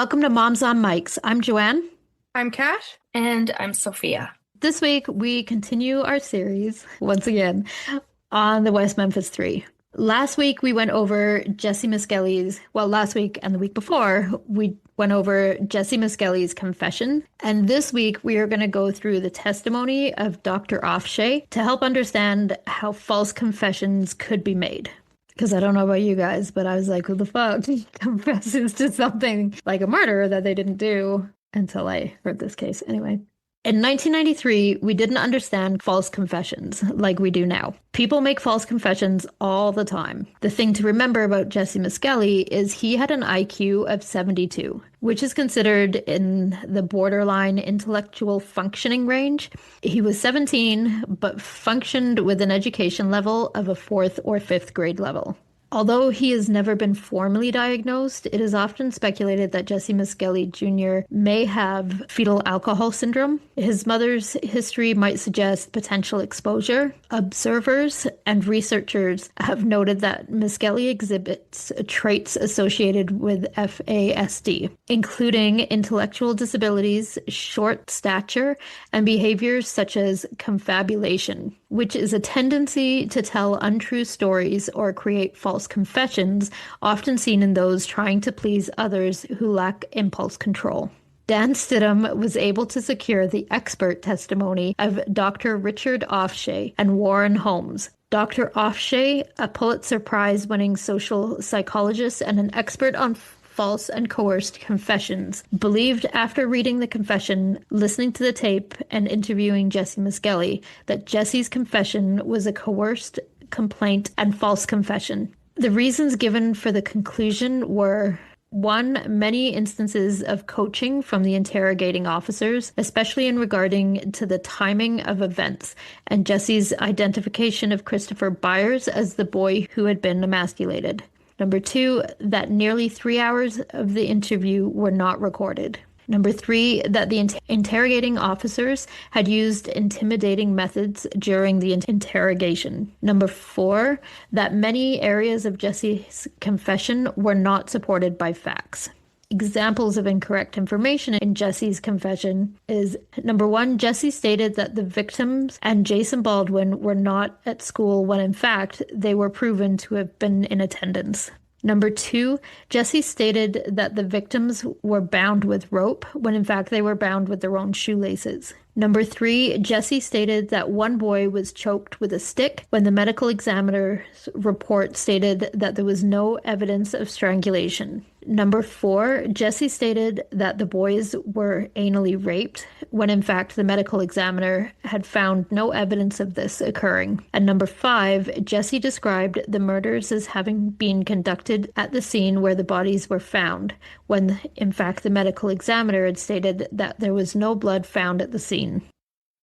Welcome to Moms on Mics. I'm Joanne. I'm Cash. And I'm Sophia. This week, we continue our series once again on the West Memphis 3. Last week, we went over Jessie Miskelly's, last week and the week before, we went over Jessie Miskelly's confession. And this week, we are going to go through the testimony of Dr. Ofshe to help understand how false confessions could be made. Because I don't know about you guys, but I was like, who the fuck confesses to something like a murder that they didn't do until I heard this case. Anyway. In 1993, we didn't understand false confessions like we do now. People make false confessions all the time. The thing to remember about Jessie Miskelly is he had an IQ of 72, which is considered in the borderline intellectual functioning range. He was 17, but functioned with an education level of a 4th or 5th grade level. Although he has never been formally diagnosed, it is often speculated that Jessie Miskelly Jr. may have fetal alcohol syndrome. His mother's history might suggest potential exposure. Observers and researchers have noted that Miskelly exhibits traits associated with FASD, including intellectual disabilities, short stature, and behaviors such as confabulation, which is a tendency to tell untrue stories or create false confessions, often seen in those trying to please others who lack impulse control. Dan Stidham was able to secure the expert testimony of Dr. Richard Ofshe and Warren Holmes. Dr. Ofshe, a Pulitzer Prize-winning social psychologist and an expert on false and coerced confessions, believed after reading the confession, listening to the tape, and interviewing Jessie Miskelly that Jessie's confession was a coerced complaint and false confession. The reasons given for the conclusion were: 1, many instances of coaching from the interrogating officers, especially in regarding to the timing of events, and Jessie's identification of Christopher Byers as the boy who had been emasculated. Number 2, that nearly 3 hours of the interview were not recorded. Number 3, that the interrogating officers had used intimidating methods during the interrogation. Number 4, that many areas of Jessie's confession were not supported by facts. Examples of incorrect information in Jessie's confession is: number 1, Jessie stated that the victims and Jason Baldwin were not at school when in fact they were proven to have been in attendance. Number 2, Jessie stated that the victims were bound with rope when in fact they were bound with their own shoelaces. Number 3, Jessie stated that one boy was choked with a stick when the medical examiner's report stated that there was no evidence of strangulation. Number 4, Jessie stated that the boys were anally raped when in fact the medical examiner had found no evidence of this occurring. And number 5, Jessie described the murders as having been conducted at the scene where the bodies were found, when in fact the medical examiner had stated that there was no blood found at the scene.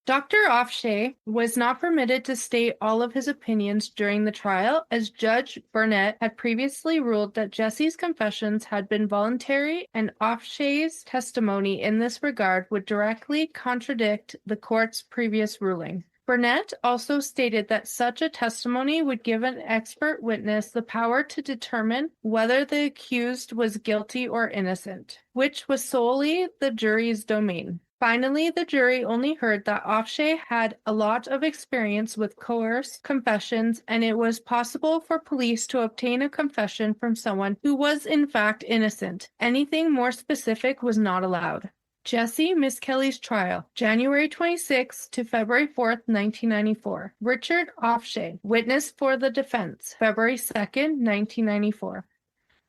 Dr. Ofshe was not permitted to state all of his opinions during the trial, as Judge Burnett had previously ruled that Jessie's confessions had been voluntary, and Ofshe's testimony in this regard would directly contradict the court's previous ruling. Burnett also stated that such a testimony would give an expert witness the power to determine whether the accused was guilty or innocent, which was solely the jury's domain. Finally, the jury only heard that Ofshe had a lot of experience with coerced confessions, and it was possible for police to obtain a confession from someone who was in fact innocent. Anything more specific was not allowed. Jessie Miskelly's trial, January 26 to February 4th, 1994. Richard Ofshe, witness for the defense, February 2nd, 1994.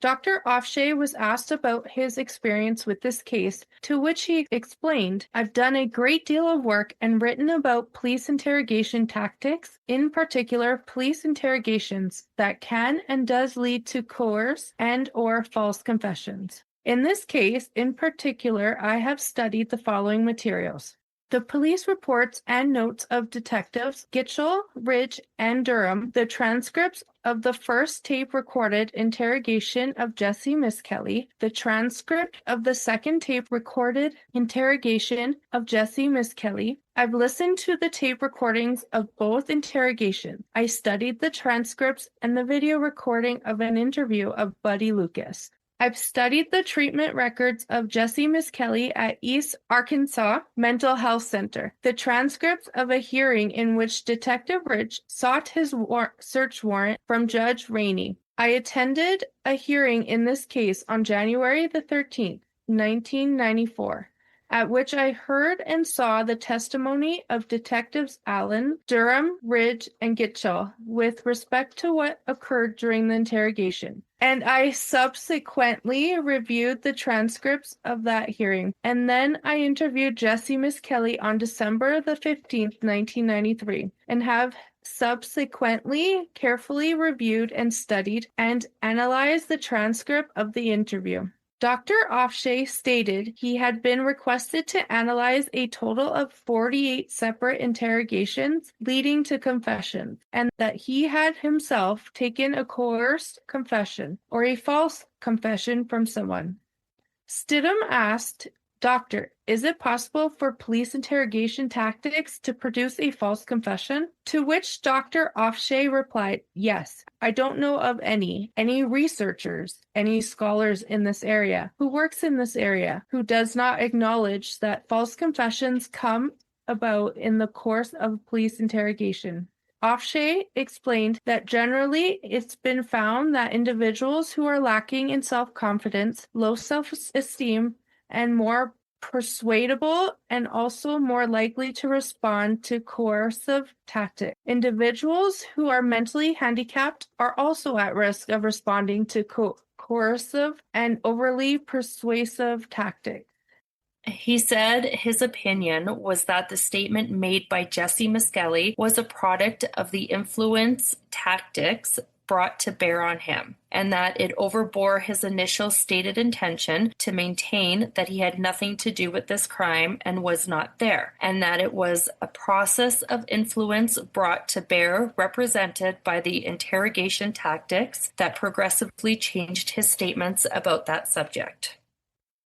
Dr. Ofshe was asked about his experience with this case, to which he explained, "I've done a great deal of work and written about police interrogation tactics, in particular police interrogations that can and does lead to coerce and/or false confessions. In this case, in particular, I have studied the following materials: the police reports and notes of detectives Gitchell, Ridge, and Durham, the transcripts of the first tape-recorded interrogation of Jessie Miskelly, the transcript of the second tape-recorded interrogation of Jessie Miskelly. I've listened to the tape recordings of both interrogations. I studied the transcripts and the video recording of an interview of Buddy Lucas. I've studied the treatment records of Jessie Misskelley at East Arkansas Mental Health Center, the transcripts of a hearing in which Detective Rich sought his search warrant from Judge Rainey. I attended a hearing in this case on January the 13th, 1994. At which I heard and saw the testimony of Detectives Allen, Durham, Ridge, and Gitchell with respect to what occurred during the interrogation. And I subsequently reviewed the transcripts of that hearing. And then I interviewed Jessie Misskelley on December the 15th, 1993, and have subsequently carefully reviewed and studied and analyzed the transcript of the interview. Dr. Ofshe stated he had been requested to analyze a total of 48 separate interrogations leading to confessions, and that he had himself taken a coerced confession or a false confession from someone. Stidham asked, "Doctor, is it possible for police interrogation tactics to produce a false confession?" To which Dr. Ofshe replied, "Yes, I don't know of any researchers, any scholars in this area, who works in this area, who does not acknowledge that false confessions come about in the course of police interrogation." Ofshe explained that generally it's been found that individuals who are lacking in self-confidence, low self-esteem, and more persuadable and also more likely to respond to coercive tactics. Individuals who are mentally handicapped are also at risk of responding to coercive and overly persuasive tactics. He said his opinion was that the statement made by Jessie Misskelley was a product of the influence tactics brought to bear on him, and that it overbore his initial stated intention to maintain that he had nothing to do with this crime and was not there, and that it was a process of influence brought to bear represented by the interrogation tactics that progressively changed his statements about that subject.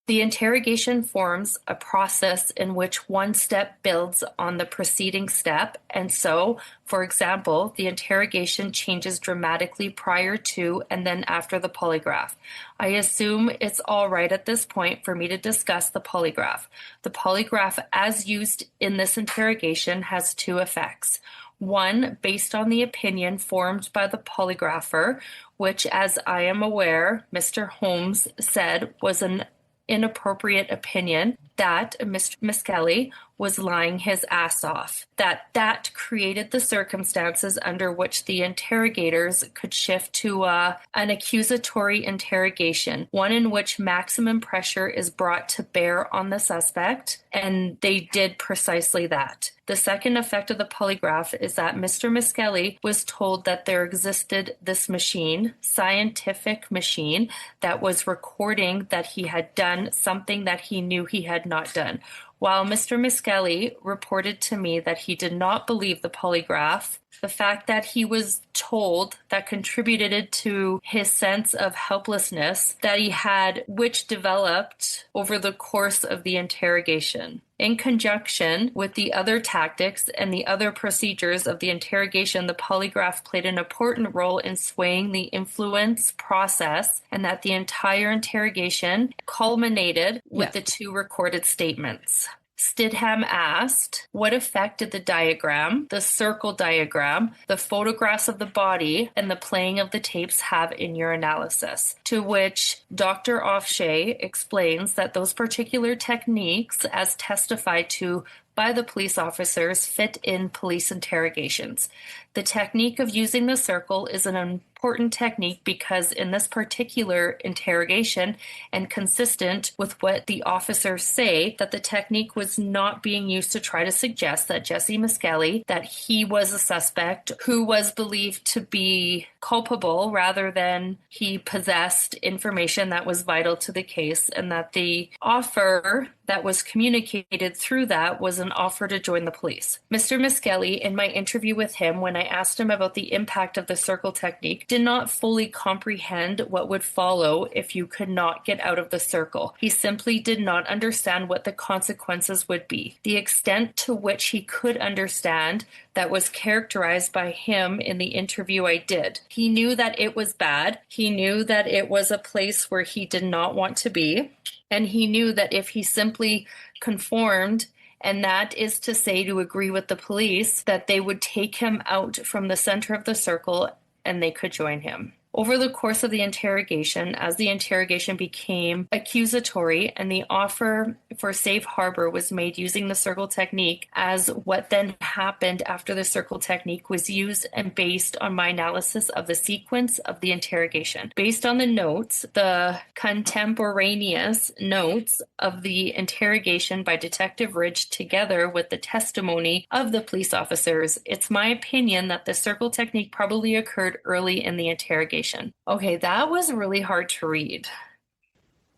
The interrogation forms a process in which one step builds on the preceding step, and so, for example, the interrogation changes dramatically prior to and then after the polygraph. I assume it's all right at this point for me to discuss the polygraph. The polygraph as used in this interrogation has two effects. One, based on the opinion formed by the polygrapher, which, as I am aware, Mr. Holmes said was an inappropriate opinion that Mr. Misskelley was lying his ass off, that created the circumstances under which the interrogators could shift to an accusatory interrogation, one in which maximum pressure is brought to bear on the suspect, and they did precisely that. The second effect of the polygraph is that Mr. Misskelley was told that there existed this machine, scientific machine, that was recording that he had done something that he knew he had not done. While Mr. Misskelley reported to me that he did not believe the polygraph, the fact that he was told that contributed to his sense of helplessness that he had, which developed over the course of the interrogation. In conjunction with the other tactics and the other procedures of the interrogation, the polygraph played an important role in swaying the influence process, and that the entire interrogation culminated with the two recorded statements. Stidham asked, what effect did the diagram, the circle diagram, the photographs of the body, and the playing of the tapes have in your analysis? To which Dr. Ofshe explains that those particular techniques, as testified to by the police officers, fit in police interrogations. The technique of using the circle is an important technique because in this particular interrogation, and consistent with what the officers say, that the technique was not being used to try to suggest that Jessie Misskelley, that he was a suspect who was believed to be culpable rather than he possessed information that was vital to the case, and that the offer that was communicated through that was an offer to join the police. Mr. Miskelly, in my interview with him, when I asked him about the impact of the circle technique, did not fully comprehend what would follow if you could not get out of the circle. He simply did not understand what the consequences would be. The extent to which he could understand that was characterized by him in the interview I did. He knew that it was bad. He knew that it was a place where he did not want to be. And he knew that if he simply conformed, and that is to say to agree with the police, that they would take him out from the center of the circle and they could join him. Over the course of the interrogation, as the interrogation became accusatory and the offer for safe harbor was made using the circle technique, as what then happened after the circle technique was used and based on my analysis of the sequence of the interrogation. Based on the notes, the contemporaneous notes of the interrogation by Detective Ridge together with the testimony of the police officers, it's my opinion that the circle technique probably occurred early in the interrogation. Okay, that was really hard to read.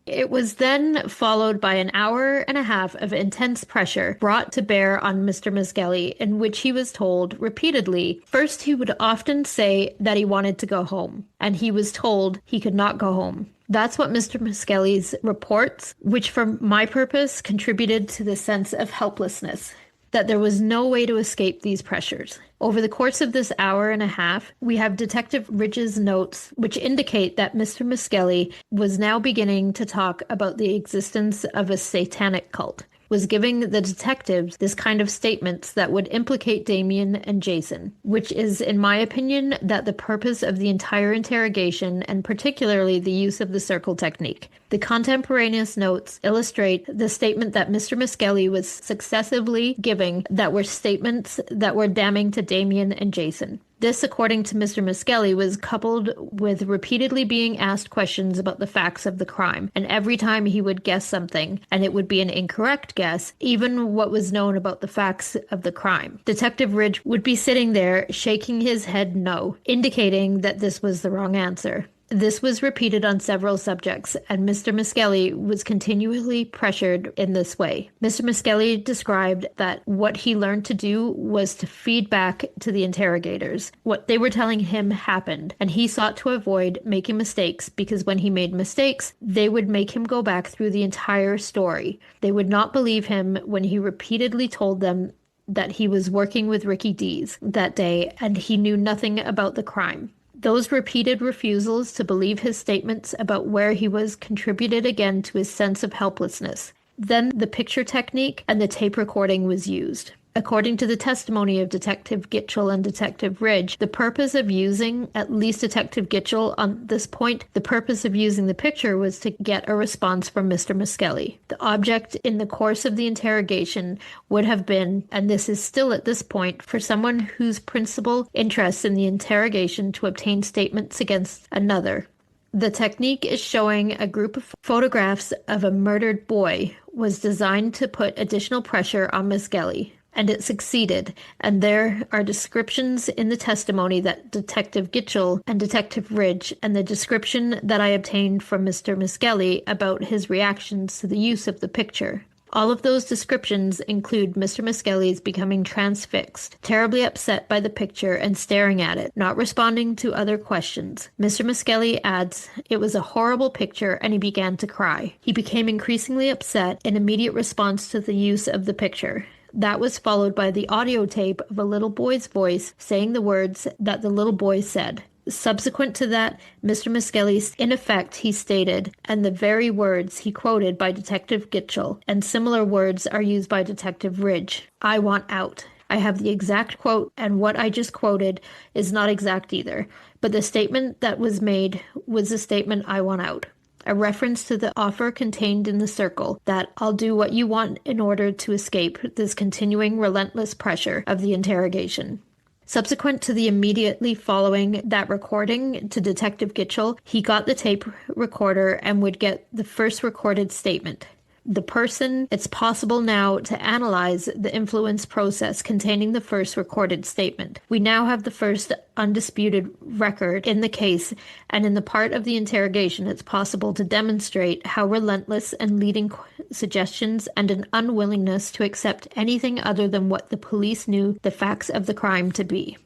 It was then followed by an hour and a half of intense pressure brought to bear on Mr. Miskelly, in which he was told repeatedly, first he would often say that he wanted to go home, and he was told he could not go home. That's what Mr. Miskelly's reports, which for my purpose contributed to the sense of helplessness, that there was no way to escape these pressures. Over the course of this hour and a half, we have Detective Ridge's notes, which indicate that Mr. Miskelly was now beginning to talk about the existence of a satanic cult, was giving the detectives this kind of statements that would implicate Damien and Jason, which is, in my opinion, that the purpose of the entire interrogation, and particularly the use of the circle technique. The contemporaneous notes illustrate the statement that Mr. Miskelly was successively giving that were statements that were damning to Damien and Jason. This, according to Mr. Miskelly, was coupled with repeatedly being asked questions about the facts of the crime, and every time he would guess something, and it would be an incorrect guess, even what was known about the facts of the crime, Detective Ridge would be sitting there shaking his head no, indicating that this was the wrong answer. This was repeated on several subjects, and Mr. Miskelly was continually pressured in this way. Mr. Miskelly described that what he learned to do was to feed back to the interrogators. What they were telling him happened, and he sought to avoid making mistakes because when he made mistakes, they would make him go back through the entire story. They would not believe him when he repeatedly told them that he was working with Ricky Dees that day and he knew nothing about the crime. Those repeated refusals to believe his statements about where he was contributed again to his sense of helplessness. Then the picture technique and the tape recording was used. According to the testimony of Detective Gitchell and Detective Ridge, the purpose of using, at least Detective Gitchell on this point, the purpose of using the picture was to get a response from Mr. Miskelly. The object in the course of the interrogation would have been, and this is still at this point, for someone whose principal interest in the interrogation to obtain statements against another. The technique is showing a group of photographs of a murdered boy was designed to put additional pressure on Miskelly. And it succeeded, and there are descriptions in the testimony that Detective Gitchell and Detective Ridge, and the description that I obtained from Mr. Miskelly about his reactions to the use of the picture. All of those descriptions include Mr. Miskelly's becoming transfixed, terribly upset by the picture and staring at it, not responding to other questions. Mr. Miskelly adds, "It was a horrible picture," and he began to cry. He became increasingly upset in immediate response to the use of the picture. That was followed by the audio tape of a little boy's voice saying the words that the little boy said. Subsequent to that, Mr. Miskelly, in effect, he stated, and the very words he quoted by Detective Gitchell, and similar words are used by Detective Ridge. "I want out." I have the exact quote, and what I just quoted is not exact either, but the statement that was made was the statement, "I want out." A reference to the offer contained in the circle that I'll do what you want in order to escape this continuing relentless pressure of the interrogation. Subsequent to the immediately following that recording to Detective Gitchell, he got the tape recorder and would get the first recorded statement. the person, it's possible now to analyze the influence process containing the first recorded statement. We now have the first undisputed record in the case, and in the part of the interrogation, it's possible to demonstrate how relentless and leading suggestions and an unwillingness to accept anything other than what the police knew the facts of the crime to be.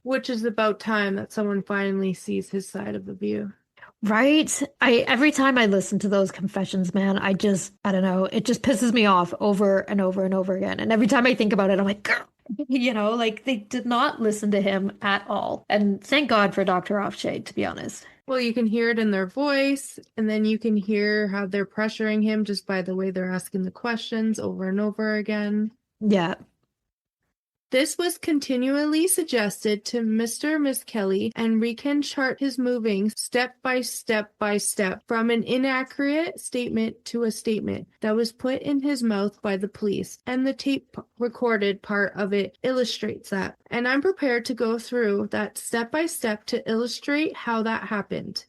Which is about time that someone finally sees his side of the view. Right? Every time I listen to those confessions, man, I don't know, it just pisses me off over and over and over again. And every time I think about it, I'm like, "Grr." Like they did not listen to him at all. And thank God for Dr. Ofshe, to be honest. Well, you can hear it in their voice, and then you can hear how they're pressuring him just by the way they're asking the questions over and over again. Yeah. This was continually suggested to Mr. Miskelly, and we can chart his moving step by step by step from an inaccurate statement to a statement that was put in his mouth by the police, and the tape recorded part of it illustrates that. And I'm prepared to go through that step by step to illustrate how that happened.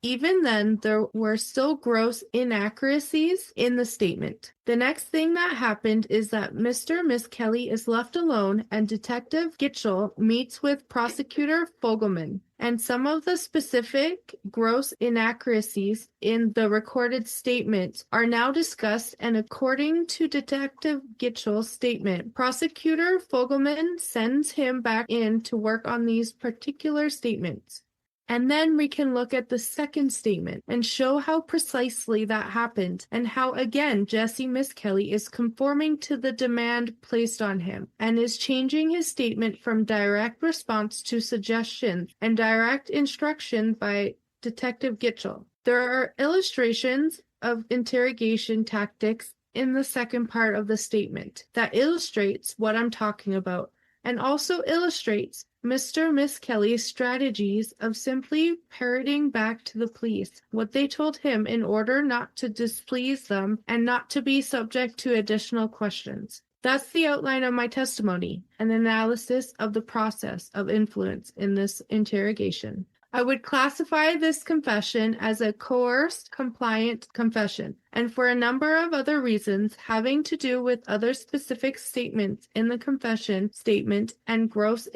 Even then, there were still gross inaccuracies in the statement. The next thing that happened is that Mr. Miskelly is left alone and Detective Gitchell meets with Prosecutor Fogelman. And some of the specific gross inaccuracies in the recorded statement are now discussed, and according to Detective Gitchell's statement, Prosecutor Fogelman sends him back in to work on these particular statements. And then we can look at the second statement and show how precisely that happened, and how again Jessie Miskelly is conforming to the demand placed on him and is changing his statement from direct response to suggestion and direct instruction by Detective Gitchell. There are illustrations of interrogation tactics in the second part of the statement that illustrates what I'm talking about, and also illustrates Mr. Miskelly's strategies of simply parroting back to the police what they told him in order not to displease them and not to be subject to additional questions. That's the outline of my testimony, an analysis of the process of influence in this interrogation. I would classify this confession as a coerced, compliant confession, and for a number of other reasons having to do with other specific statements in the confession statement and gross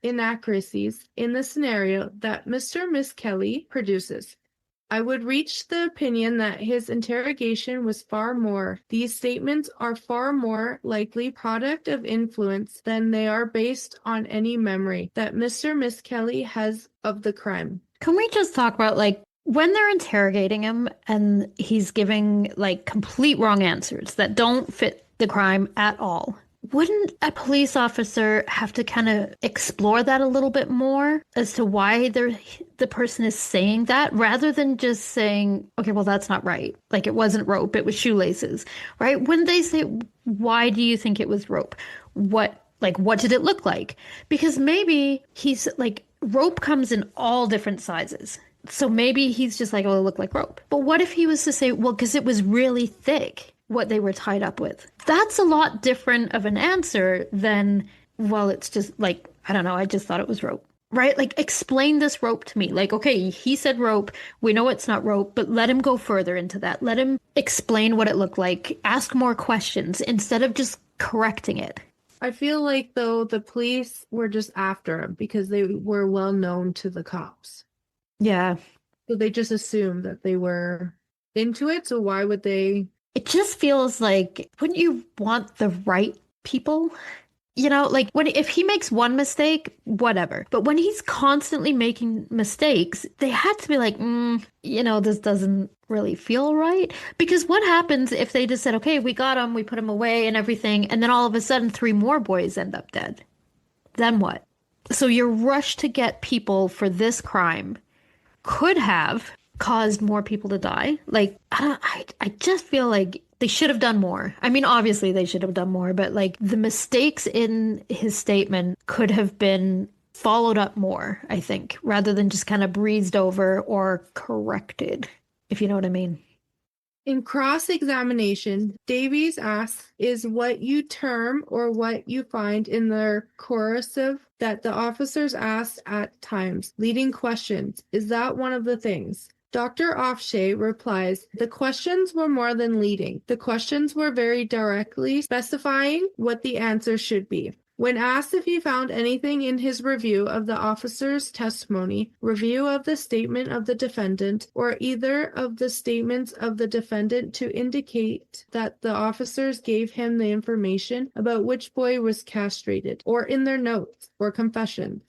inaccuracies in the scenario that Mr. Miskelly produces. I would reach the opinion that his interrogation was these statements are far more likely product of influence than they are based on any memory that Mr. Miskelly has of the crime. Can we just talk about, like, when they're interrogating him and he's giving, like, complete wrong answers that don't fit the crime at all? Wouldn't a police officer have to kind of explore that a little bit more as to why the person is saying that, rather than just saying, okay, well, that's not right. Like, it wasn't rope, it was shoelaces, right? When they say, why do you think it was rope? What did it look like? Because maybe he's like, rope comes in all different sizes. So maybe he's just like, oh, it looked like rope. But what if he was to say, well, because it was really thick, what they were tied up with? That's a lot different of an answer than, well, it's just like, I don't know, I just thought it was rope, right? Like, explain this rope to me. Like, okay, he said rope, we know it's not rope, but let him go further into that. Let him explain what it looked like, ask more questions instead of just correcting it. I feel like, though, the police were just after him because they were well known to the cops. Yeah. So they just assumed that they were into it, so why would they? It just feels like, wouldn't you want the right people? You know, like, if he makes one mistake, whatever. But when he's constantly making mistakes, they had to be like, this doesn't really feel right. Because what happens if they just said, okay, we got him, we put him away and everything, and then all of a sudden 3 more boys end up dead? Then what? So your rush to get people for this crime could have caused more people to die. Like, I just feel like they should have done more. I mean, obviously they should have done more, but like, the mistakes in his statement could have been followed up more, I think, rather than just kind of breezed over or corrected, if you know what I mean. In cross-examination, Davies asks, is what you term or what you find in the coercive that the officers asked at times, leading questions, is that one of the things? Dr. Ofshe replies, the questions were more than leading. The questions were very directly specifying what the answer should be. When asked if he found anything in his review of the officer's testimony, review of the statement of the defendant, or either of the statements of the defendant to indicate that the officers gave him the information about which boy was castrated, or in their notes or confessions,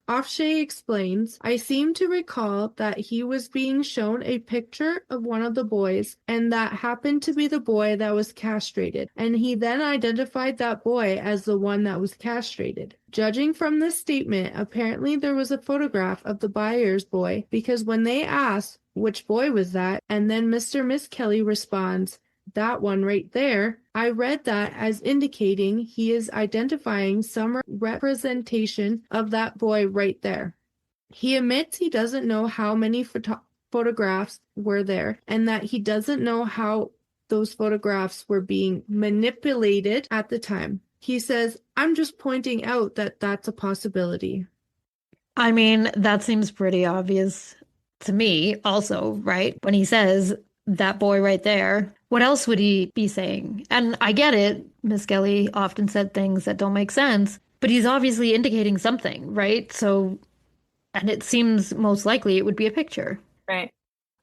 Ofshe explains, I seem to recall that he was being shown a picture of one of the boys, and that happened to be the boy that was castrated, and he then identified that boy as the one that was castrated. Judging from this statement, apparently there was a photograph of the Byers boy, because when they asked which boy was that, and then Mr. Miskelly responds, that one right there, I read that as indicating he is identifying some representation of that boy right there. He admits he doesn't know how many photographs were there and that he doesn't know how those photographs were being manipulated at the time. He says, I'm just pointing out that that's a possibility. I mean, that seems pretty obvious to me also, right? When he says that boy right there, what else would he be saying? And I get it. Miss Kelly often said things that don't make sense, but he's obviously indicating something, right? So, and it seems most likely it would be a picture. Right.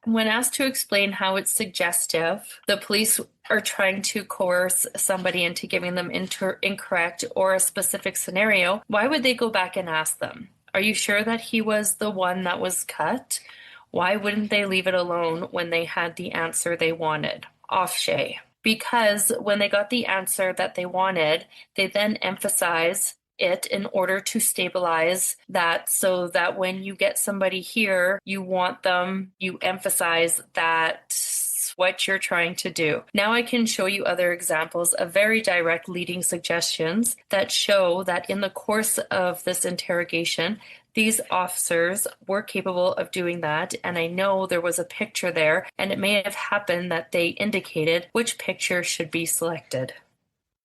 When asked to explain how it's suggestive, the police are trying to coerce somebody into giving them incorrect or a specific scenario, why would they go back and ask them? Are you sure that he was the one that was cut? Why wouldn't they leave it alone when they had the answer they wanted? Ofshe. Because when they got the answer that they wanted, they then emphasize it in order to stabilize that, so that when you get somebody here, you want them, you emphasize that what you're trying to do. Now I can show you other examples of very direct leading suggestions that show that in the course of this interrogation, these officers were capable of doing that, and I know there was a picture there, and it may have happened that they indicated which picture should be selected.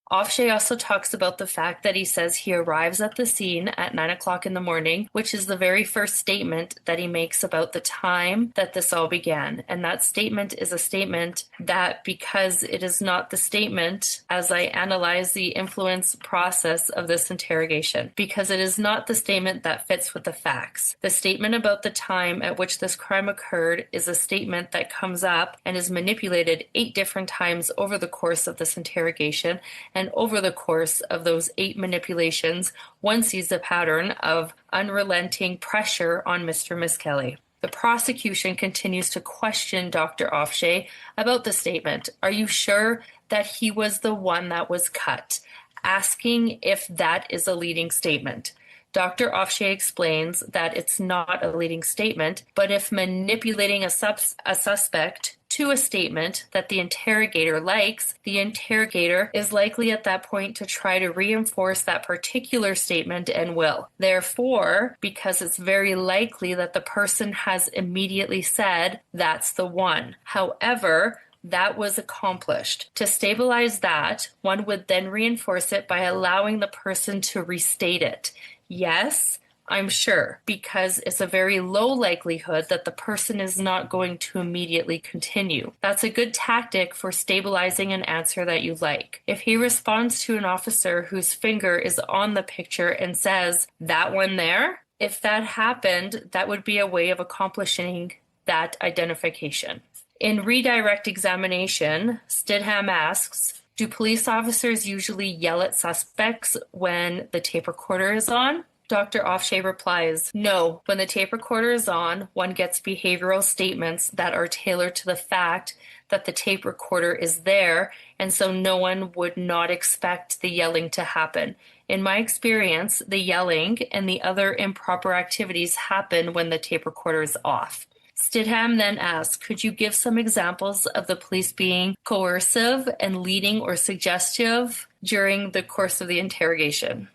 Ofshe also talks about the fact that he says he arrives at the scene at 9 o'clock in the morning, which is the very first statement that he makes about the time that this all began. And that statement is a statement that, because it is not the statement, as I analyze the influence process of this interrogation, because it is not the statement that fits with the facts. The statement about the time at which this crime occurred is a statement that comes up and is manipulated 8 different times over the course of this interrogation. And over the course of those 8 manipulations, one sees a pattern of unrelenting pressure on Mr. Miskelly. The prosecution continues to question Dr. Ofshe about the statement. Are you sure that he was the one that was cut? Asking if that is a leading statement. Dr. Ofshe explains that it's not a leading statement, but if manipulating a suspect to a statement that the interrogator likes, the interrogator is likely at that point to try to reinforce that particular statement and will. Therefore, because it's very likely that the person has immediately said, that's the one. However, that was accomplished. To stabilize that, one would then reinforce it by allowing the person to restate it. Yes, I'm sure, because it's a very low likelihood that the person is not going to immediately continue. That's a good tactic for stabilizing an answer that you like. If he responds to an officer whose finger is on the picture and says, that one there, if that happened, that would be a way of accomplishing that identification. In redirect examination, Stidham asks, do police officers usually yell at suspects when the tape recorder is on? Dr. Ofshe replies, no, when the tape recorder is on, one gets behavioral statements that are tailored to the fact that the tape recorder is there, and so no one would not expect the yelling to happen. In my experience, the yelling and the other improper activities happen when the tape recorder is off. Stidham then asks, could you give some examples of the police being coercive and leading or suggestive during the course of the interrogation?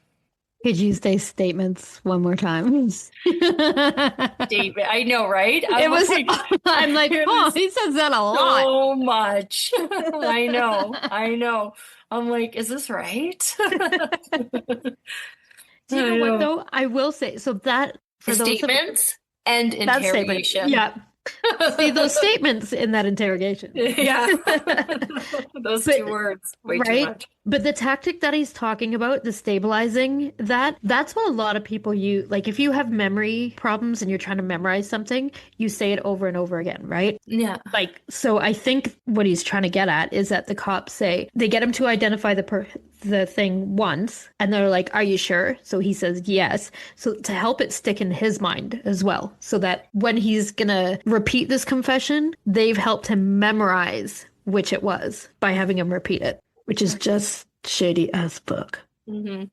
Could you say statements one more time? David, I know, right? I'm like, oh, he says that a lot. So much. I know. I'm like, is this right? Do you know what, though? I will say, so that, for statements and interrogation. Yeah, See those statements in that interrogation. Yeah. Those But- two words, way too Right? much. But the tactic that he's talking about, the stabilizing that's what a lot of people use. Like if you have memory problems and you're trying to memorize something, you say it over and over again, right? Yeah. Like, so I think what he's trying to get at is that the cops say they get him to identify the thing once, and they're like, "Are you sure?" So he says yes. So to help it stick in his mind as well, so that when he's gonna repeat this confession, they've helped him memorize which it was by having him repeat it, which is just shady as fuck. Mm-hmm.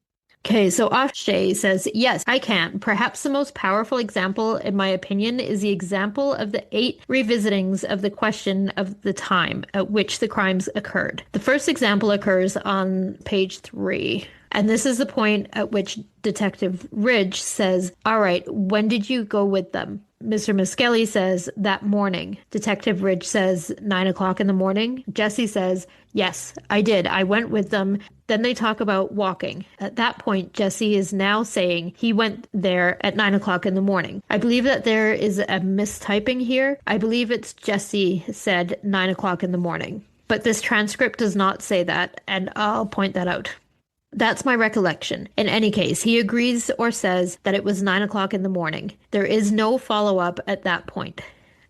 Okay, so Ofshe says, yes, I can. Perhaps the most powerful example, in my opinion, is the example of the 8 revisitings of the question of the time at which the crimes occurred. The first example occurs on page 3. And this is the point at which Detective Ridge says, all right, when did you go with them? Mr. Miskelly says, that morning. Detective Ridge says, 9 o'clock in the morning. Jessie says, yes, I did. I went with them. Then they talk about walking. At that point, Jessie is now saying he went there at 9 o'clock in the morning. I believe that there is a mistyping here. I believe it's Jessie said 9 o'clock in the morning. But this transcript does not say that, and I'll point that out. That's my recollection. In any case, he agrees or says that it was 9 o'clock in the morning. There is no follow-up at that point.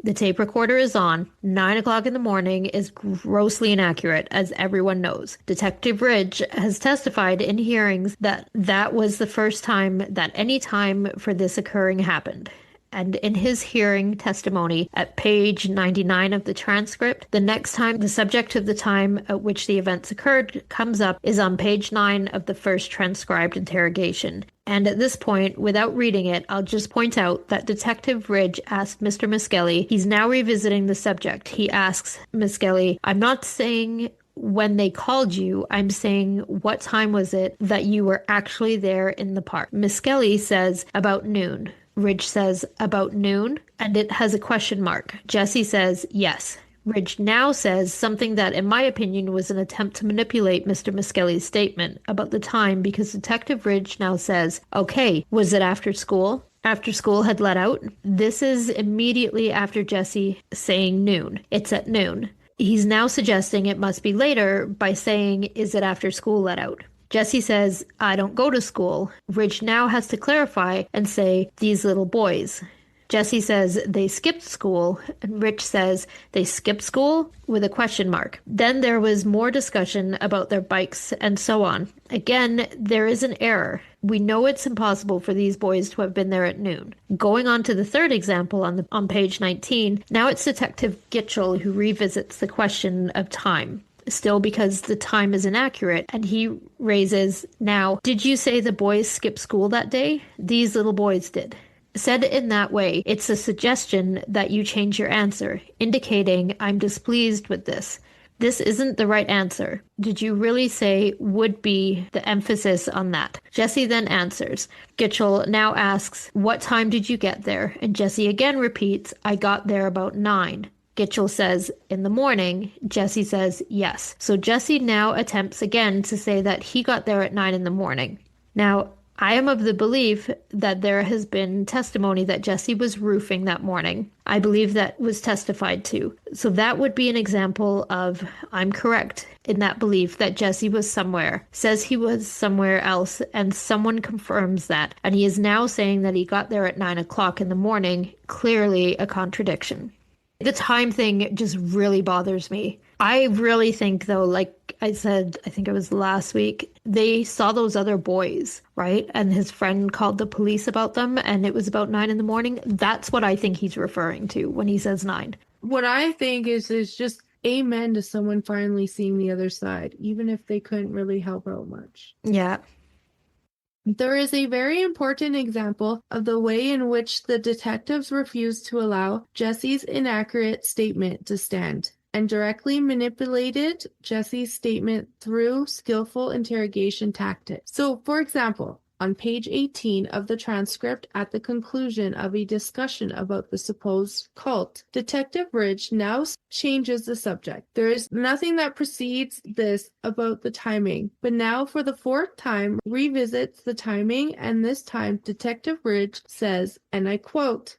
The tape recorder is on. 9 o'clock in the morning is grossly inaccurate, as everyone knows. Detective Ridge has testified in hearings that that was the first time that any time for this occurring happened. And in his hearing testimony at page 99 of the transcript, the next time the subject of the time at which the events occurred comes up is on page 9 of the first transcribed interrogation. And at this point, without reading it, I'll just point out that Detective Ridge asked Mr. Miskelly, he's now revisiting the subject. He asks Miskelly, I'm not saying when they called you, I'm saying what time was it that you were actually there in the park? Miskelly says about noon. Ridge says about noon, and it has a question mark. Jessie says yes. Ridge now says something that, in my opinion, was an attempt to manipulate Mr. Miskelly's statement about the time, because Detective Ridge now says, okay, was it after school? After school had let out? This is immediately after Jessie saying noon. It's at noon. He's now suggesting it must be later by saying, is it after school let out? Jessie says, I don't go to school. Ridge now has to clarify and say, these little boys. Jessie says, they skipped school. And Ridge says, they skipped school? With a question mark. Then there was more discussion about their bikes and so on. Again, there is an error. We know it's impossible for these boys to have been there at noon. Going on to the third example on page 19, now it's Detective Gitchell who revisits the question of time. Still, because the time is inaccurate, and he raises, now, did you say the boys skipped school that day? These little boys did. Said in that way, it's a suggestion that you change your answer, indicating I'm displeased with this. This isn't the right answer. Did you really say would be the emphasis on that? Jessie then answers. Gitchell now asks, what time did you get there? And Jessie again repeats, I got there about 9. Gitchell says, in the morning. Jessie says, yes. So Jessie now attempts again to say that he got there at 9 in the morning. Now, I am of the belief that there has been testimony that Jessie was roofing that morning. I believe that was testified to. So that would be an example of, I'm correct in that belief that Jessie was somewhere, says he was somewhere else, and someone confirms that. And he is now saying that he got there at 9 o'clock in the morning, clearly a contradiction. The time thing just really bothers me. I really think, though, like I said, I think it was last week, they saw those other boys, right? And his friend called the police about them, and it was about 9 in the morning. That's what I think he's referring to when he says 9. What I think is just amen to someone finally seeing the other side, even if they couldn't really help out much. Yeah. There is a very important example of the way in which the detectives refused to allow Jessie's inaccurate statement to stand, and directly manipulated Jessie's statement through skillful interrogation tactics. So, for example, on page 18 of the transcript, at the conclusion of a discussion about the supposed cult, Detective Ridge now changes the subject. There is nothing that precedes this about the timing, but now for the 4th time revisits the timing, and this time Detective Ridge says, and I quote,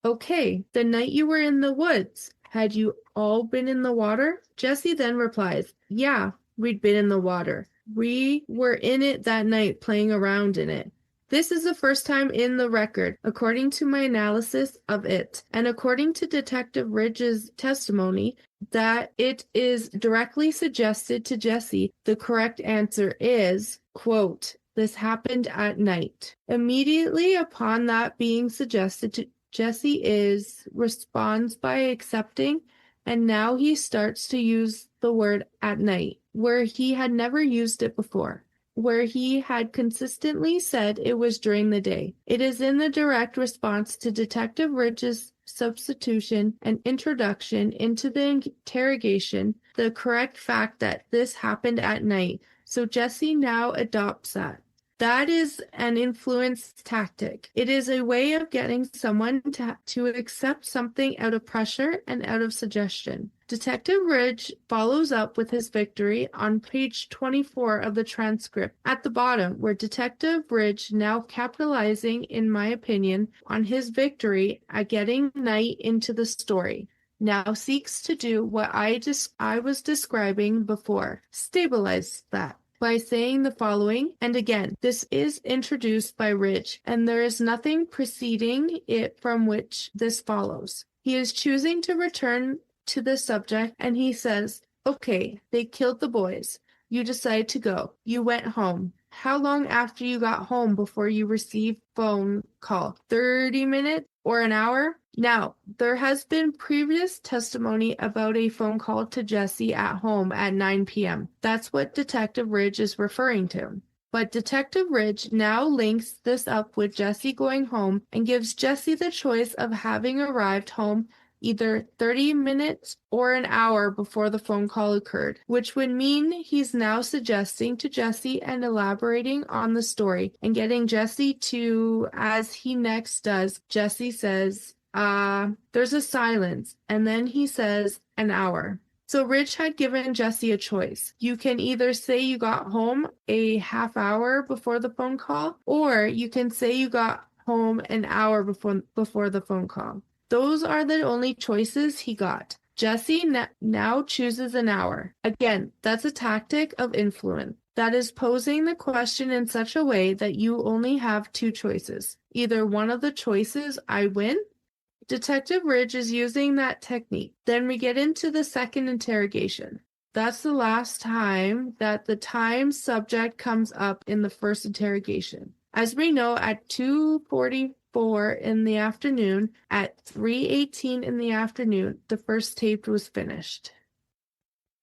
Okay, the night you were in the woods, had you all been in the water? Jessie then replies, yeah, we'd been in the water. We were in it that night playing around in it. This is the first time in the record, according to my analysis of it, and according to Detective Ridge's testimony, that it is directly suggested to Jessie the correct answer is, quote, this happened at night. Immediately upon that being suggested to Jessie responds by accepting, and now he starts to use the word at night, where he had never used it before, where he had consistently said it was during the day. It is in the direct response to Detective Ridge's substitution and introduction into the interrogation, the correct fact that this happened at night. So Jessie now adopts that. That is an influence tactic. It is a way of getting someone to accept something out of pressure and out of suggestion. Detective Ridge follows up with his victory on page 24 of the transcript at the bottom, where Detective Ridge, now capitalizing, in my opinion, on his victory at getting night into the story, now seeks to do what I was describing before, stabilize that, by saying the following, and again, this is introduced by Ridge, and there is nothing preceding it from which this follows. He is choosing to return to the subject, and he says, okay, they killed the boys. You decide to go. You went home. How long after you got home before you received phone call? 30 minutes or an hour? Now, there has been previous testimony about a phone call to Jessie at home at 9 p.m. That's what Detective Ridge is referring to. But Detective Ridge now links this up with Jessie going home and gives Jessie the choice of having arrived home either 30 minutes or an hour before the phone call occurred, which would mean he's now suggesting to Jessie and elaborating on the story and getting Jessie to, as he next does, Jessie says, there's a silence, and then he says, an hour. So Ridge had given Jessie a choice. You can either say you got home a half hour before the phone call, or you can say you got home an hour before the phone call. Those are the only choices he got. Jessie now chooses an hour. Again, that's a tactic of influence. That is posing the question in such a way that you only have two choices. Either one of the choices, I win. Detective Ridge is using that technique. Then we get into the second interrogation. That's the last time that the time subject comes up in the first interrogation. As we know, at 2:44 in the afternoon, at 3:18 in the afternoon, the first tape was finished.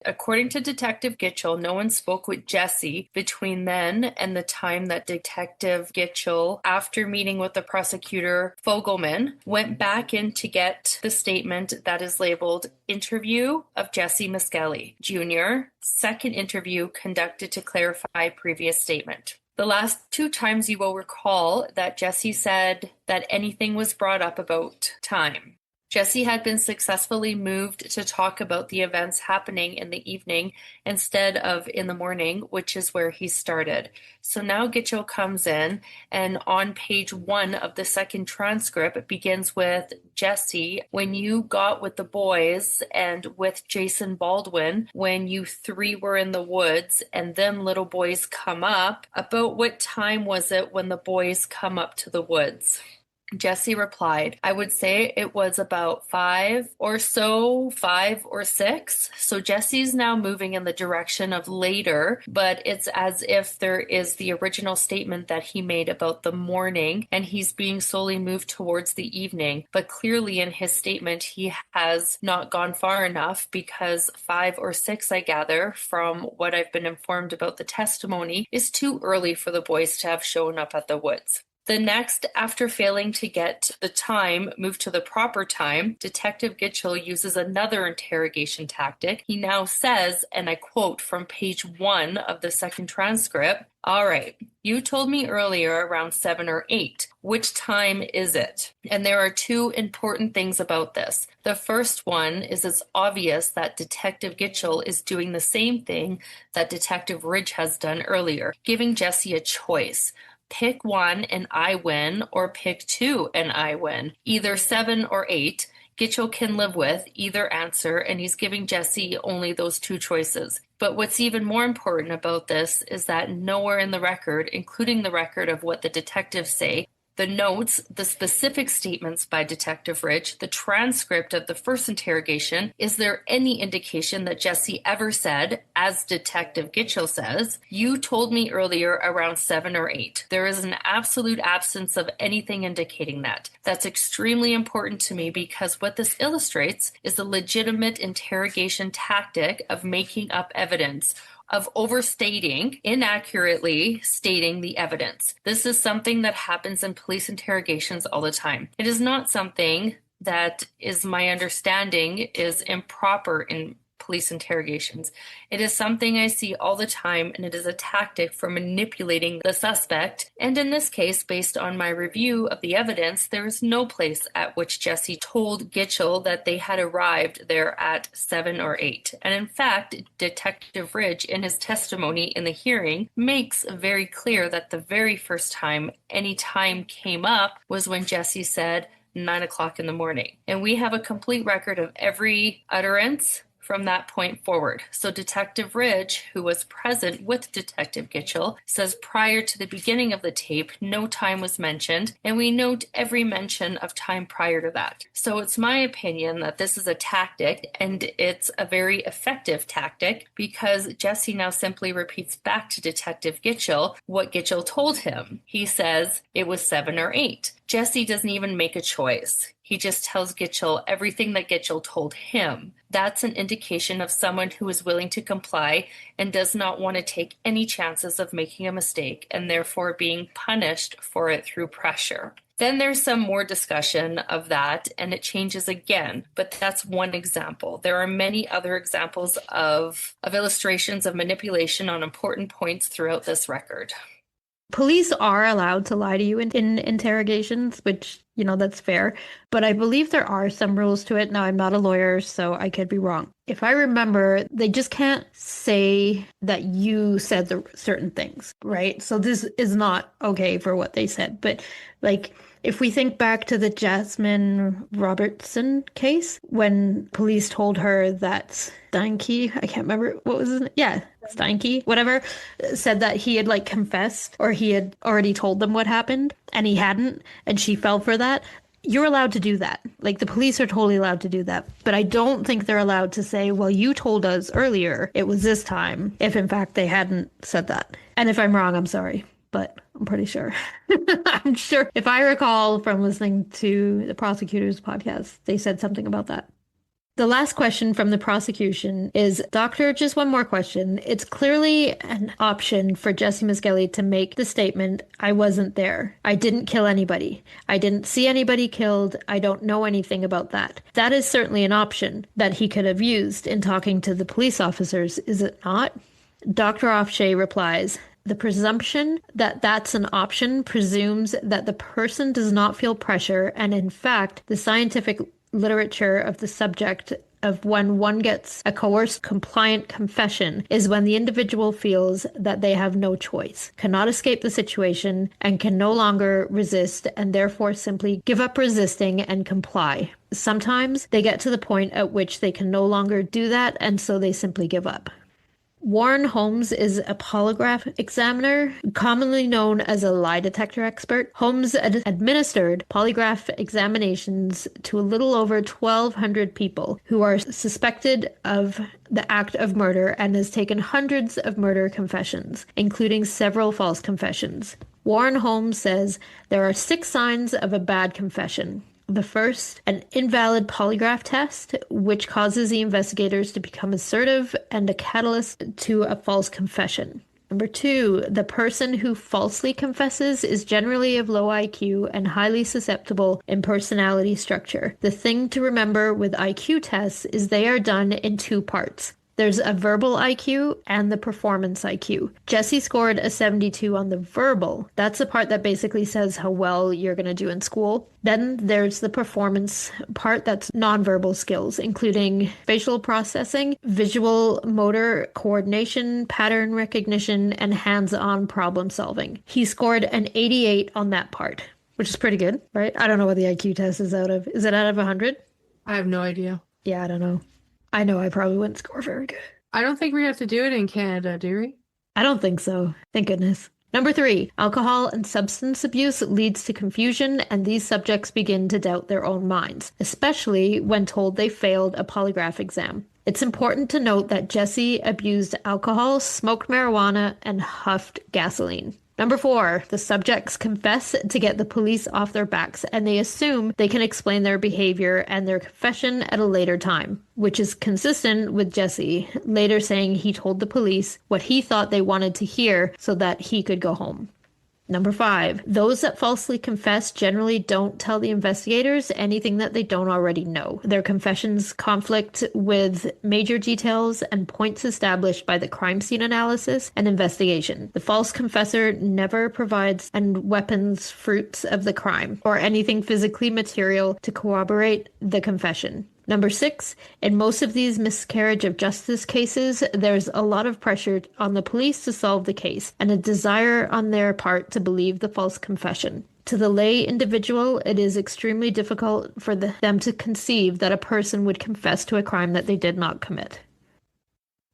According to Detective Gitchell, no one spoke with Jessie between then and the time that Detective Gitchell, after meeting with the prosecutor Fogelman, went back in to get the statement that is labeled Interview of Jessie Miskelly, Jr., second interview conducted to clarify previous statement. The last two times you will recall that Jessie said that anything was brought up about time. Jessie had been successfully moved to talk about the events happening in the evening instead of in the morning, which is where he started. So now Gitchell comes in, and on page 1 of the second transcript, it begins with Jessie, when you got with the boys and with Jason Baldwin, when you three were in the woods and them little boys come up, about what time was it when the boys come up to the woods? Jessie replied, I would say it was about 5 or 6. So Jessie's now moving in the direction of later, but it's as if there is the original statement that he made about the morning and he's being slowly moved towards the evening. But clearly in his statement, he has not gone far enough because 5 or 6, I gather, from what I've been informed about the testimony, is too early for the boys to have shown up at the woods. The next, after failing to get the time moved to the proper time, Detective Gitchell uses another interrogation tactic. He now says, and I quote from page 1 of the second transcript, all right, you told me earlier around 7 or 8. Which time is it? And there are two important things about this. The first one is it's obvious that Detective Gitchell is doing the same thing that Detective Ridge has done earlier, giving Jessie a choice. pick one and I win, or pick two and I win. Either 7 or 8. Gitchell can live with either answer, and he's giving Jessie only those two choices. But what's even more important about this is that nowhere in the record, including the record of what the detectives say, the notes, the specific statements by Detective Ridge, the transcript of the first interrogation, is there any indication that Jessie ever said, as Detective Gitchell says, "You told me earlier around 7 or 8. There is an absolute absence of anything indicating that. That's extremely important to me because what this illustrates is a legitimate interrogation tactic of making up evidence, of overstating, inaccurately stating the evidence. This is something that happens in police interrogations all the time. It is not something that is my understanding is improper in police interrogations. It is something I see all the time, and it is a tactic for manipulating the suspect. And in this case, based on my review of the evidence, there is no place at which Jessie told Gitchell that they had arrived there at 7 or 8. And in fact, Detective Ridge, in his testimony in the hearing, makes very clear that the very first time any time came up was when Jessie said 9 o'clock in the morning. And we have a complete record of every utterance from that point forward. So Detective Ridge, who was present with Detective Gitchell, says prior to the beginning of the tape, no time was mentioned, and we note every mention of time prior to that. So it's my opinion that this is a tactic, and it's a very effective tactic, because Jessie now simply repeats back to Detective Gitchell what Gitchell told him. He says it was 7 or 8. Jessie doesn't even make a choice. He just tells Gitchell everything that Gitchell told him. That's an indication of someone who is willing to comply and does not want to take any chances of making a mistake and therefore being punished for it through pressure. Then there's some more discussion of that, and it changes again, but that's one example. There are many other examples of illustrations of manipulation on important points throughout this record. Police are allowed to lie to you in interrogations, which, that's fair. But I believe there are some rules to it. Now, I'm not a lawyer, so I could be wrong. If I remember, they just can't say that you said the certain things, right? So this is not okay for what they said. But if we think back to the Jasmine Robertson case, when police told her that Steinke, I can't remember what was his name. Yeah, Steinke, whatever, said that he had confessed, or he had already told them what happened and he hadn't, and she fell for that. You're allowed to do that. The police are totally allowed to do that. But I don't think they're allowed to say, well, you told us earlier it was this time, if in fact they hadn't said that. And if I'm wrong, I'm sorry. But I'm pretty sure. I'm sure if I recall from listening to the prosecutor's podcast, they said something about that. The last question from the prosecution is, Doctor, just one more question. It's clearly an option for Jessie Miskelly to make the statement, I wasn't there. I didn't kill anybody. I didn't see anybody killed. I don't know anything about that. That is certainly an option that he could have used in talking to the police officers, is it not? Dr. Ofshe replies, the presumption that that's an option presumes that the person does not feel pressure, and in fact, the scientific literature of the subject of when one gets a coerced compliant confession is when the individual feels that they have no choice, cannot escape the situation, and can no longer resist, and therefore simply give up resisting and comply. Sometimes they get to the point at which they can no longer do that, and so they simply give up. Warren Holmes is a polygraph examiner, commonly known as a lie detector expert. Holmes administered polygraph examinations to a little over 1,200 people who are suspected of the act of murder, and has taken hundreds of murder confessions, including several false confessions. Warren Holmes says there are 6 signs of a bad confession. The first, an invalid polygraph test, which causes the investigators to become assertive and a catalyst to a false confession. Number 2, the person who falsely confesses is generally of low IQ and highly susceptible in personality structure. The thing to remember with IQ tests is they are done in 2 parts. There's a verbal IQ and the performance IQ. Jessie scored a 72 on the verbal. That's the part that basically says how well you're going to do in school. Then there's the performance part that's nonverbal skills, including facial processing, visual motor coordination, pattern recognition, and hands-on problem solving. He scored an 88 on that part, which is pretty good, right? I don't know what the IQ test is out of. Is it out of 100? I have no idea. Yeah, I don't know. I know I probably wouldn't score very good. I don't think we have to do it in Canada, do we? I don't think so. Thank goodness. Number 3, alcohol and substance abuse leads to confusion, and these subjects begin to doubt their own minds, especially when told they failed a polygraph exam. It's important to note that Jessie abused alcohol, smoked marijuana, and huffed gasoline. Number 4, the subjects confess to get the police off their backs, and they assume they can explain their behavior and their confession at a later time, which is consistent with Jessie, later saying he told the police what he thought they wanted to hear so that he could go home. Number 5, those that falsely confess generally don't tell the investigators anything that they don't already know. Their confessions conflict with major details and points established by the crime scene analysis and investigation. The false confessor never provides and weapons fruits of the crime or anything physically material to corroborate the confession. Number 6, in most of these miscarriage of justice cases, there's a lot of pressure on the police to solve the case and a desire on their part to believe the false confession. To the lay individual, it is extremely difficult for them to conceive that a person would confess to a crime that they did not commit.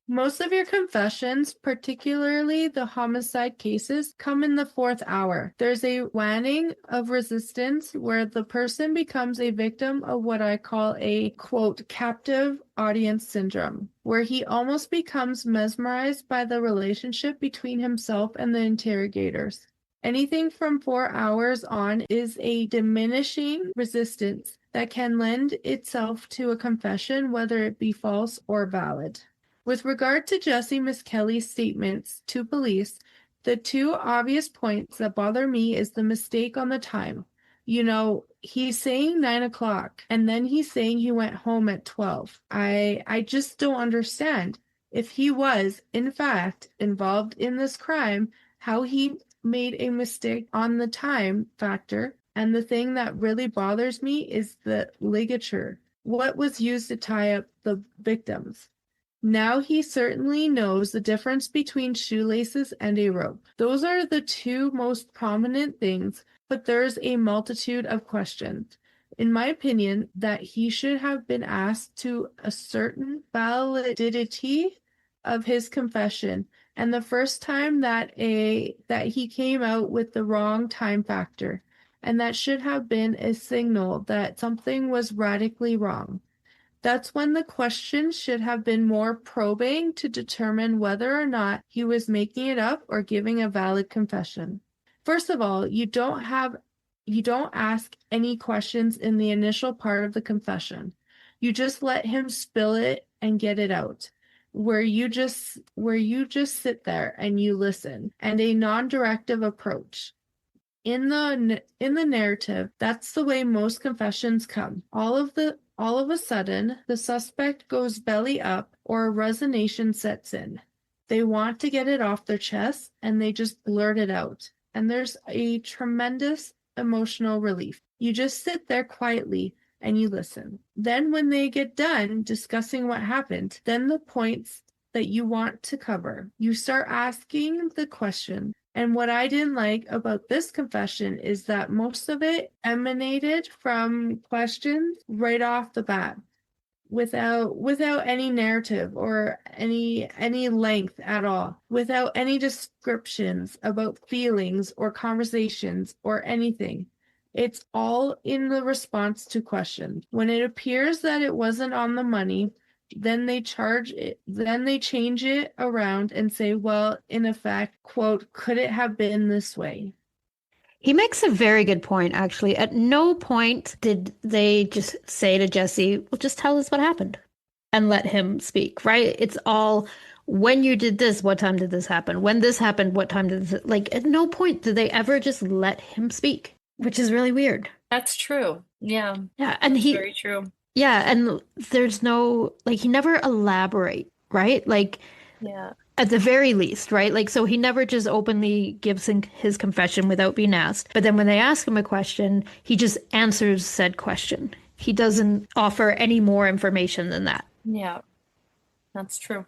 Most of your confessions, particularly the homicide cases, come in the 4th hour. There's a waning of resistance where the person becomes a victim of what I call a, quote, captive audience syndrome, where he almost becomes mesmerized by the relationship between himself and the interrogators. Anything from 4 hours on is a diminishing resistance that can lend itself to a confession, whether it be false or valid. With regard to Jessie Miskelly's statements to police, the 2 obvious points that bother me is the mistake on the time. You know, he's saying 9 o'clock, and then he's saying he went home at 12. I just don't understand. If he was, in fact, involved in this crime, how he made a mistake on the time factor. And the thing that really bothers me is the ligature. What was used to tie up the victims? Now he certainly knows the difference between shoelaces and a rope. Those are the 2 most prominent things, but there's a multitude of questions. In my opinion, that he should have been asked to a certain validity of his confession, and the first time that he came out with the wrong time factor, and that should have been a signal that something was radically wrong. That's when the question should have been more probing to determine whether or not he was making it up or giving a valid confession. First of all, you don't ask any questions in the initial part of the confession. You just let him spill it and get it out, where you just sit there and you listen, and a non-directive approach. In the narrative, that's the way most confessions come. All of a sudden, the suspect goes belly up or a resignation sets in. They want to get it off their chest and they just blurt it out. And there's a tremendous emotional relief. You just sit there quietly and you listen. Then when they get done discussing what happened, then the points that you want to cover, you start asking the question. And what I didn't like about this confession is that most of it emanated from questions right off the bat, without any narrative or any length at all, without any descriptions about feelings or conversations or anything. It's all in the response to questions. When it appears that it wasn't on the money, then they change it around and say, well, in effect, quote, could it have been this way? He makes a very good point, actually. At no point did they just say to Jessie, well, just tell us what happened and let him speak, right? It's all, when you did this, what time did this happen? When this happened, what time did this, like, at no point did they ever just let him speak, which is really weird. That's true. Yeah. Yeah, and That's very true. yeah, and there's no, like, he never elaborate right? Like, Yeah. at the very least, right? Like, so he never just openly gives his confession without being asked. But then when they ask him a question, he just answers said question. He doesn't offer any more information than that. Yeah, that's true.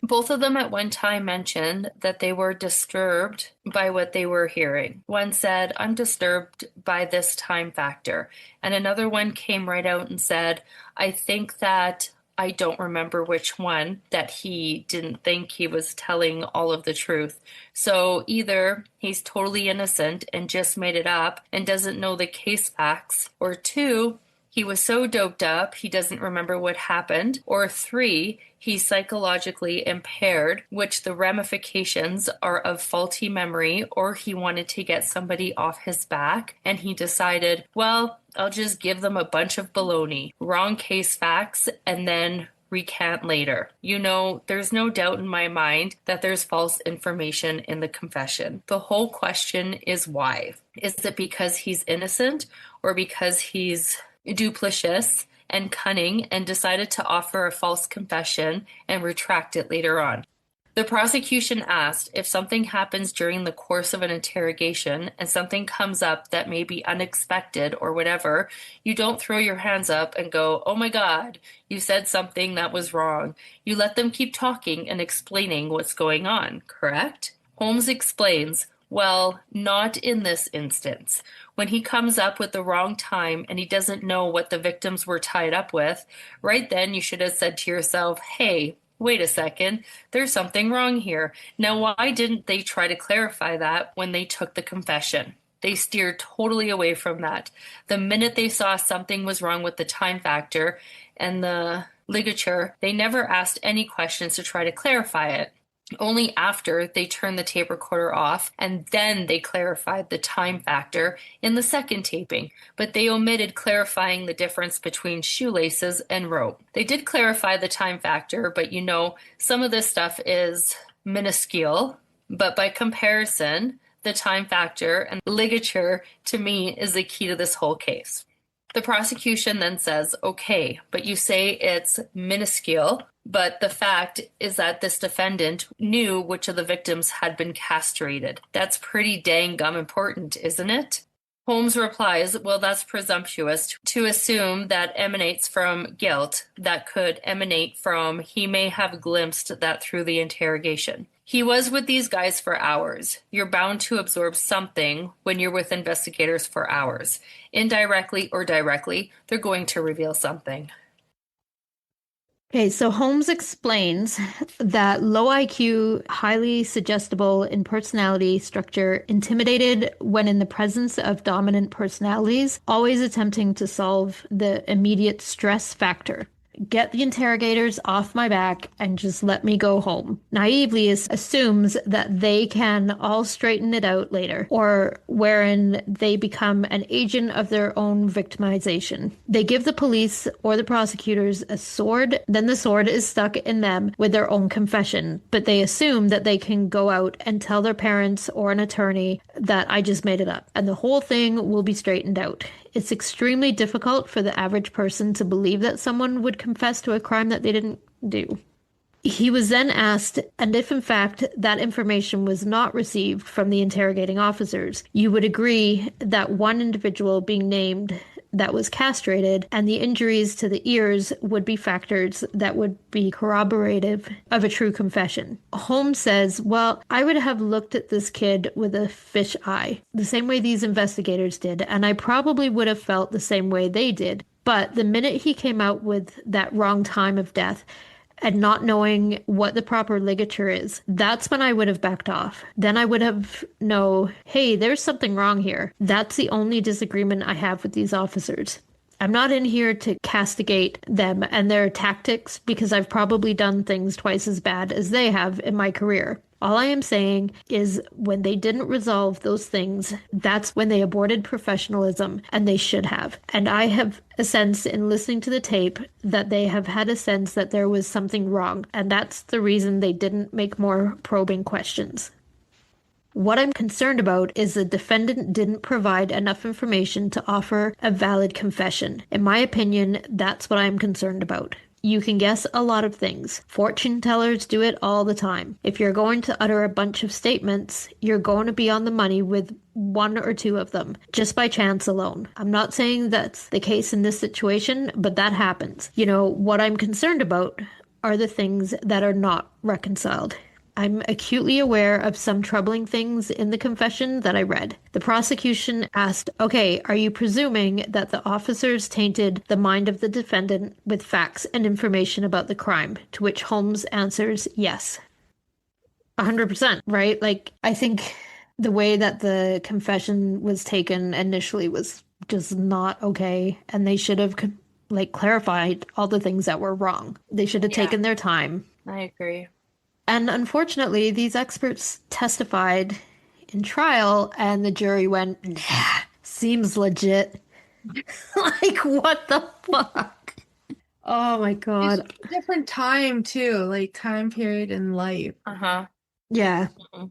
Both of them at one time mentioned that they were disturbed by what they were hearing. One said, I'm disturbed by this time factor. And another one came right out and said, I think that I don't remember which one, that he didn't think he was telling all of the truth. So either he's totally innocent and just made it up and doesn't know the case facts, or two, he was so doped up he doesn't remember what happened, or three, he's psychologically impaired, which the ramifications are of faulty memory, or he wanted to get somebody off his back and he decided, well, I'll just give them a bunch of baloney, wrong case facts, and then recant later. There's no doubt in my mind that there's false information in the confession. The whole question is why. Is it because he's innocent or because he's duplicitous and cunning and decided to offer a false confession and retract it later on? The prosecution asked if something happens during the course of an interrogation and something comes up that may be unexpected or whatever, you don't throw your hands up and go, oh my God, you said something that was wrong. You let them keep talking and explaining what's going on, correct? Holmes explains, well, not in this instance. When he comes up with the wrong time and he doesn't know what the victims were tied up with, right then you should have said to yourself, hey, wait a second, there's something wrong here. Now, why didn't they try to clarify that when they took the confession? They steered totally away from that. The minute they saw something was wrong with the time factor and the ligature, they never asked any questions to try to clarify it. Only after they turned the tape recorder off, and then they clarified the time factor in the second taping, but they omitted clarifying the difference between shoelaces and rope. They did clarify the time factor, but some of this stuff is minuscule, but by comparison, the time factor and ligature, to me, is the key to this whole case. The prosecution then says, okay, but you say it's minuscule, but the fact is that this defendant knew which of the victims had been castrated. That's pretty dang gum important, isn't it? Holmes replies, well, that's presumptuous to assume that emanates from guilt, that could emanate from he may have glimpsed that through the interrogation. He was with these guys for hours. You're bound to absorb something when you're with investigators for hours. Indirectly or directly, they're going to reveal something. Okay, so Holmes explains that low IQ, highly suggestible in personality structure, intimidated when in the presence of dominant personalities, always attempting to solve the immediate stress factor. Get the interrogators off my back and just let me go home. Naively assumes that they can all straighten it out later, or wherein they become an agent of their own victimization. They give the police or the prosecutors a sword, then the sword is stuck in them with their own confession, but they assume that they can go out and tell their parents or an attorney that I just made it up, and the whole thing will be straightened out. It's extremely difficult for the average person to believe that someone would confess to a crime that they didn't do. He was then asked, and if in fact that information was not received from the interrogating officers, you would agree that one individual being named that was castrated and the injuries to the ears would be factors that would be corroborative of a true confession. Holmes says, well, I would have looked at this kid with a fish eye, the same way these investigators did, and I probably would have felt the same way they did. But the minute he came out with that wrong time of death, and not knowing what the proper ligature is, that's when I would have backed off. Then I would have hey, there's something wrong here. That's the only disagreement I have with these officers. I'm not in here to castigate them and their tactics because I've probably done things twice as bad as they have in my career. All I am saying is when they didn't resolve those things, that's when they aborted professionalism, and they should have. And I have a sense in listening to the tape that they have had a sense that there was something wrong, and that's the reason they didn't make more probing questions. What I'm concerned about is the defendant didn't provide enough information to offer a valid confession. In my opinion, that's what I'm concerned about. You can guess a lot of things. Fortune tellers do it all the time. If you're going to utter a bunch of statements, you're going to be on the money with one or two of them, just by chance alone. I'm not saying that's the case in this situation, but that happens. What I'm concerned about are the things that are not reconciled. I'm acutely aware of some troubling things in the confession that I read. The prosecution asked, okay, are you presuming that the officers tainted the mind of the defendant with facts and information about the crime? To which Holmes answers, yes. 100%, right? I think the way that the confession was taken initially was just not okay, and they should have clarified all the things that were wrong. They should have taken their time. I agree. And unfortunately, these experts testified in trial, and the jury went, nah, seems legit. What the fuck? Oh my God. It's a different time too, time period in life. Uh-huh. Yeah. Mm-hmm.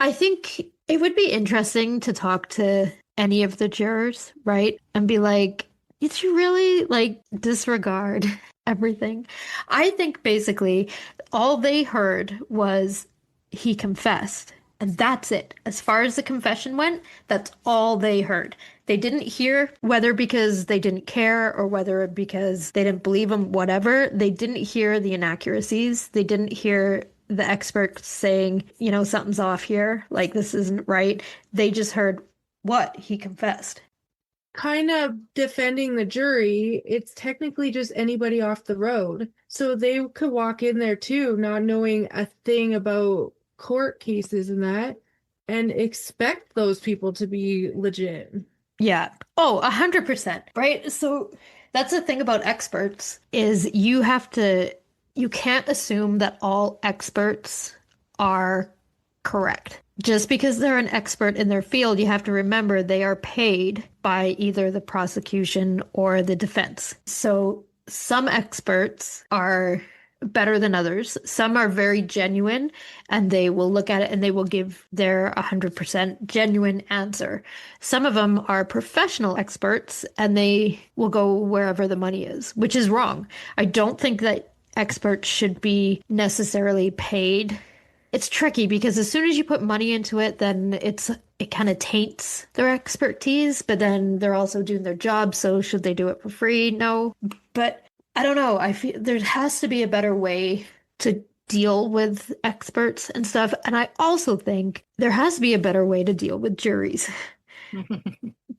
I think it would be interesting to talk to any of the jurors, right? And be like, did you really disregard everything? I think basically all they heard was he confessed, and that's it. As far as the confession went, that's all they heard. They didn't hear, whether because they didn't care or whether because they didn't believe him, whatever. They didn't hear the inaccuracies. They didn't hear the experts saying, something's off here, this isn't right. They just heard what he confessed. Kind of defending the jury, it's technically just anybody off the road. So they could walk in there too, not knowing a thing about court cases and that, and expect those people to be legit. Yeah. Oh, 100%. Right. So that's the thing about experts is you can't assume that all experts are correct. Just because they're an expert in their field, you have to remember they are paid by either the prosecution or the defense. So some experts are better than others. Some are very genuine, and they will look at it and they will give their 100% genuine answer. Some of them are professional experts, and they will go wherever the money is, which is wrong. I don't think that experts should be necessarily paid. It's tricky because as soon as you put money into it, then it kind of taints their expertise, but then they're also doing their job. So should they do it for free? No. But I don't know. I feel there has to be a better way to deal with experts and stuff. And I also think there has to be a better way to deal with juries.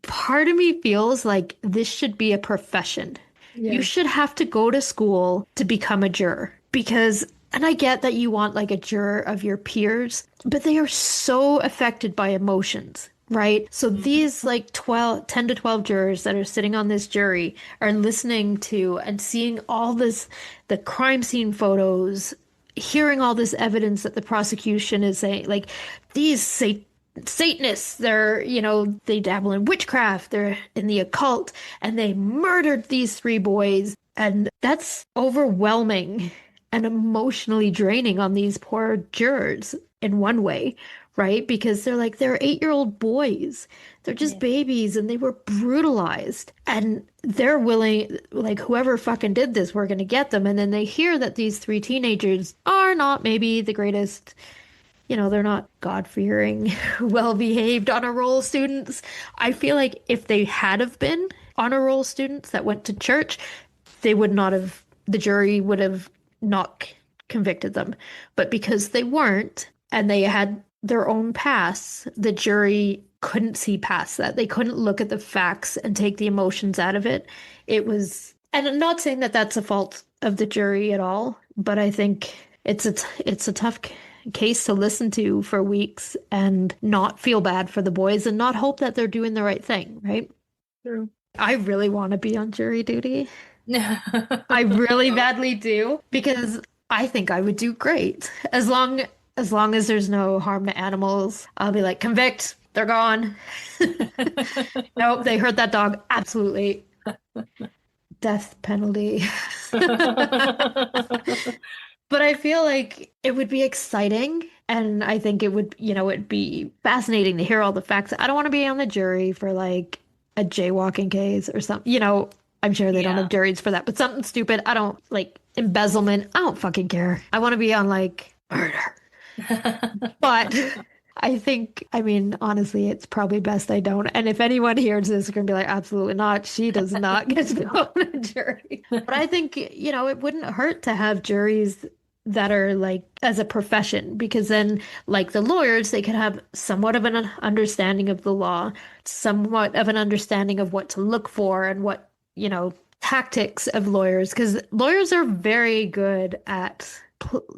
Part of me feels like this should be a profession. Yeah. You should have to go to school to become a juror because, and I get that you want a juror of your peers, but they are so affected by emotions, right? So these 10 to 12 jurors that are sitting on this jury are listening to and seeing all this, the crime scene photos, hearing all this evidence that the prosecution is saying, these Satanists, they dabble in witchcraft, they're in the occult, and they murdered these 3 boys. And that's overwhelming and emotionally draining on these poor jurors in one way, right? Because they're 8-year-old boys. They're just babies and they were brutalized. And they're willing, whoever fucking did this, we're going to get them. And then they hear that these 3 teenagers are not maybe the greatest, they're not God-fearing, well-behaved honor roll students. I feel like if they had have been honor roll students that went to church, they would not have, the jury would have not convicted them. But because they weren't and they had their own pasts, the jury couldn't see past that. They couldn't look at the facts and take the emotions out of it. It was, and I'm not saying that that's a fault of the jury at all, but I think it's a tough case to listen to for weeks and not feel bad for the boys and not hope that they're doing the right thing, right? True. I really want to be on jury duty. I really badly do because I think I would do great. As long as there's no harm to animals, I'll be convict, they're gone. Nope, they hurt that dog. Absolutely. Death penalty. But I feel like it would be exciting, and I think it would, it'd be fascinating to hear all the facts. I don't want to be on the jury for a jaywalking case or something, I'm sure they don't have juries for that, but something stupid. I don't embezzlement. I don't fucking care. I want to be on like murder. But I think, I mean, honestly, it's probably best I don't. And if anyone hears this, they're gonna be like, absolutely not. She does not get to go on a jury. But I think, it wouldn't hurt to have juries that are like as a profession, because then, like the lawyers, they could have somewhat of an understanding of the law, somewhat of an understanding of what to look for and what, tactics of lawyers, because lawyers are very good at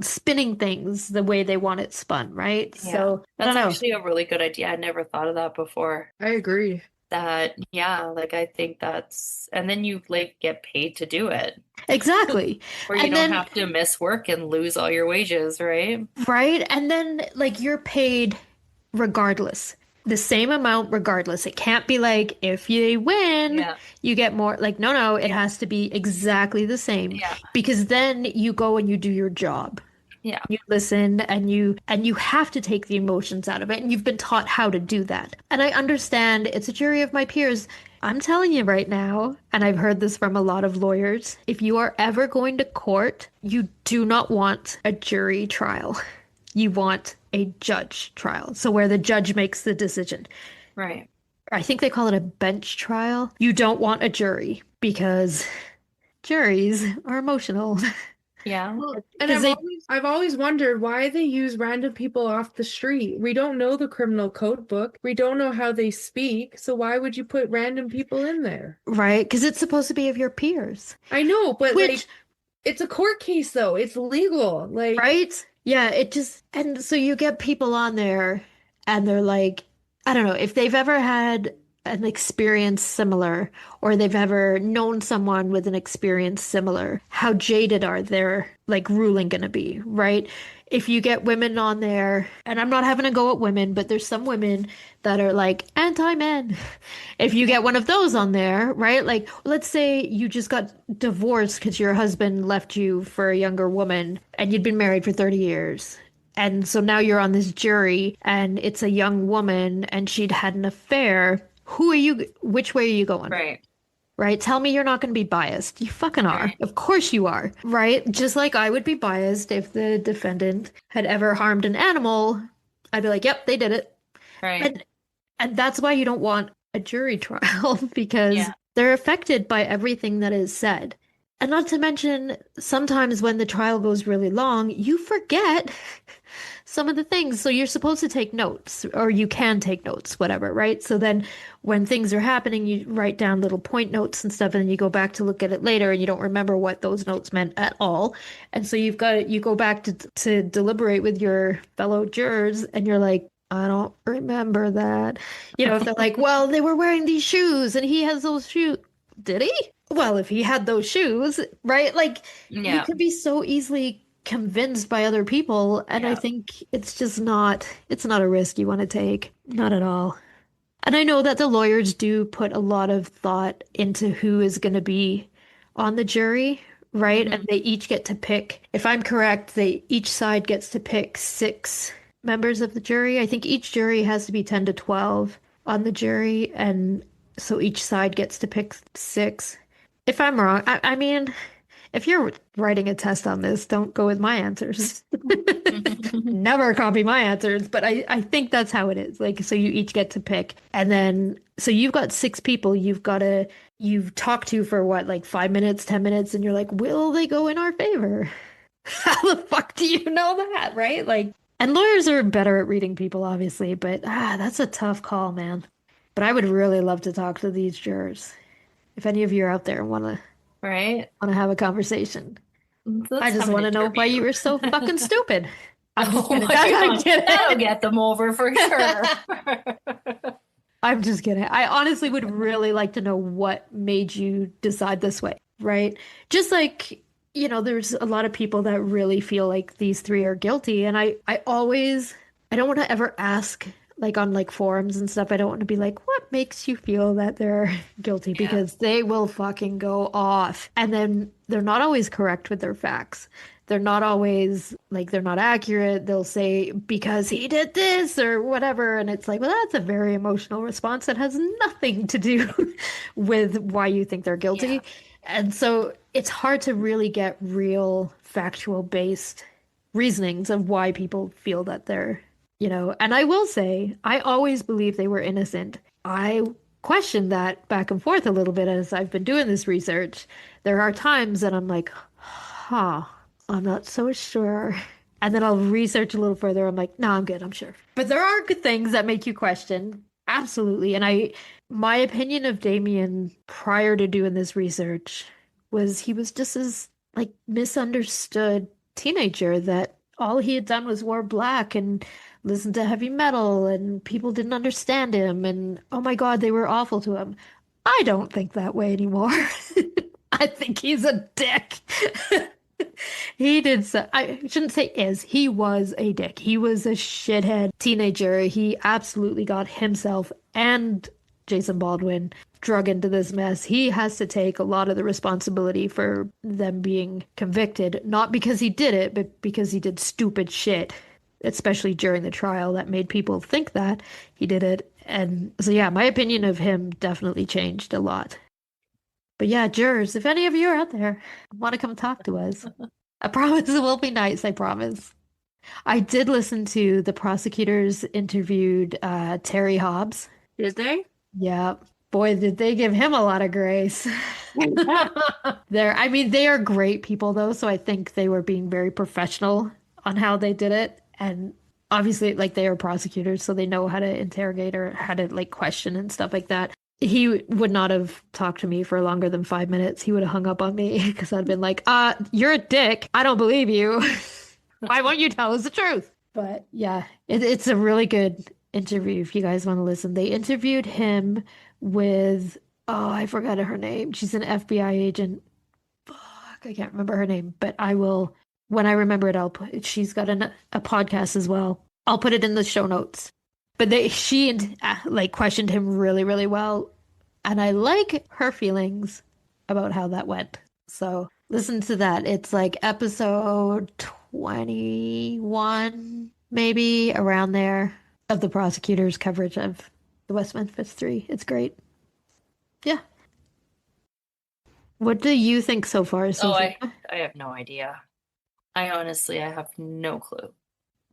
spinning things the way they want it spun, right? Yeah. So I don't That's know. actually a really good idea. I never thought of that before. I agree. That, yeah, like I think and then you like get paid to do it. Exactly. Or you And don't then, have to miss work and lose all your wages, right? right? And then like you're paid regardless. The same amount regardless. It can't be like if you win, Yeah. you get more. Like, no, it has to be exactly the same, Yeah. because then you go and you do your job. Yeah. You listen and you have to take the emotions out of it, and you've been taught how to do that. And I understand it's a jury of my peers. I'm telling you right now, and I've heard this from a lot of lawyers, if you are ever going to court, you do not want a jury trial. You want a judge trial. So where the judge makes the decision. Right. I think they call it a bench trial. You don't want a jury because juries are emotional. Yeah. Well, and Because I've always wondered why they use random people off the street. We don't know the criminal code book. We don't know how they speak. So why would you put random people in there? right? Because it's supposed to be of your peers. I know, but Which, like it's a court case though. It's legal. Like right? Yeah, and so you get people on there and they're like, I don't know, if they've ever had an experience similar, or they've ever known someone with an experience similar, how jaded are their like ruling gonna be, right? If you get women on there, and I'm not having a go at women, but there's some women that are like anti-men. If you get one of those on there, right? Like, let's say you just got divorced because your husband left you for a younger woman and you'd been married for 30 years. And so now you're on this jury and it's a young woman and she'd had an affair. Which way are you going? Right. Right? Tell me you're not going to be biased. You fucking are. Right. Of course you are. Right? Just like I would be biased if the defendant had ever harmed an animal. I'd be like, yep, they did it. Right. And that's why you don't want a jury trial because Yeah. they're affected by everything that is said. And not to mention, sometimes when the trial goes really long, you forget some of the things. So you're supposed to take notes, or you can take notes, whatever, right? So then when things are happening, you write down little point notes and stuff, and then you go back to look at it later and you don't remember what those notes meant at all. And so you go back to deliberate with your fellow jurors, and you're like, I don't remember that. If they're like, well, they were wearing these shoes and he has those shoes. Did he? Well, if he had those shoes, right? Like, you Yeah. can be so easily convinced by other people. And I Yeah. think it's not a risk you want to take. Not at all. And I know that the lawyers do put a lot of thought into who is going to be on the jury, right? Mhm. And they each get to pick, if I'm correct, each side gets to pick 6 members of the jury. I think each jury has to be 10 to 12 on the jury. And so each side gets to pick 6. If I'm wrong, I mean, if you're writing a test on this, don't go with my answers. Never copy my answers, but I think that's how it is. Like, so you each get to pick. And then, so you've got 6 people you've talked to for what, like 5 minutes, 10 minutes, and you're like, will they go in our favor? How the fuck do you know that, right? Like, and lawyers are better at reading people, obviously, but that's a tough call, man. But I would really love to talk to these jurors. If any of you are out there and want Right. to have a conversation, Let's I just have an want to know why interview. you were so fucking stupid. I'm just Oh kidding. my I'm God. kidding. That'll get them over for sure. I'm just kidding. I honestly would really like to know what made you decide this way, right? Just like, there's a lot of people that really feel like these 3 are guilty. And I don't want to ever ask, like on like forums and stuff, I don't want to be like, what makes you feel that they're guilty? Yeah. Because they will fucking go off. And then they're not always correct with their facts. They're not always like, they're not accurate. They'll say because he did this or whatever. And it's like, well, that's a very emotional response that has nothing to do with why you think they're guilty. Yeah. And so it's hard to really get real factual based reasonings of why people feel that they're. And I will say, I always believed they were innocent. I questioned that back and forth a little bit as I've been doing this research. There are times that I'm like, huh, I'm not so sure. And then I'll research a little further. I'm like, no, I'm good, I'm sure. But there are good things that make you question. Absolutely. And my opinion of Damien prior to doing this research was he was just as like misunderstood teenager that all he had done was wear black and listen to heavy metal and people didn't understand him and oh my God, they were awful to him. I don't think that way anymore. I think he's a dick. He did so, I shouldn't say he was a dick. He was a shithead teenager. He absolutely got himself and Jason Baldwin drug into this mess. He has to take a lot of the responsibility for them being convicted, not because he did it, but because he did stupid shit, especially during the trial that made people think that he did it. And so, yeah, my opinion of him definitely changed a lot. But yeah, jurors, if any of you are out there, want to come talk to us, I promise it will be nice. I promise. I did listen to the prosecutors interviewed Terry Hobbs. Did they? Yeah. Boy, did they give him a lot of grace. I mean, they are great people though, so I think they were being very professional on how they did it. And obviously, like they are prosecutors, so they know how to interrogate or how to like question and stuff like that. He would not have talked to me for longer than 5 minutes. He would have hung up on me because I'd been like, you're a dick. I don't believe you. Why won't you tell us the truth? But yeah, it's a really good interview if you guys want to listen. They interviewed him with, oh, I forgot her name. She's an FBI agent. Fuck, I can't remember her name, but I will, when I remember it, she's got a podcast as well. I'll put it in the show notes. But she like questioned him really, really well. And I like her feelings about how that went. So listen to that. It's like episode 21, maybe around there, of the prosecutor's coverage of the West Memphis 3. It's great. Yeah. What do you think so far, Sophie? I have no idea. I have no clue.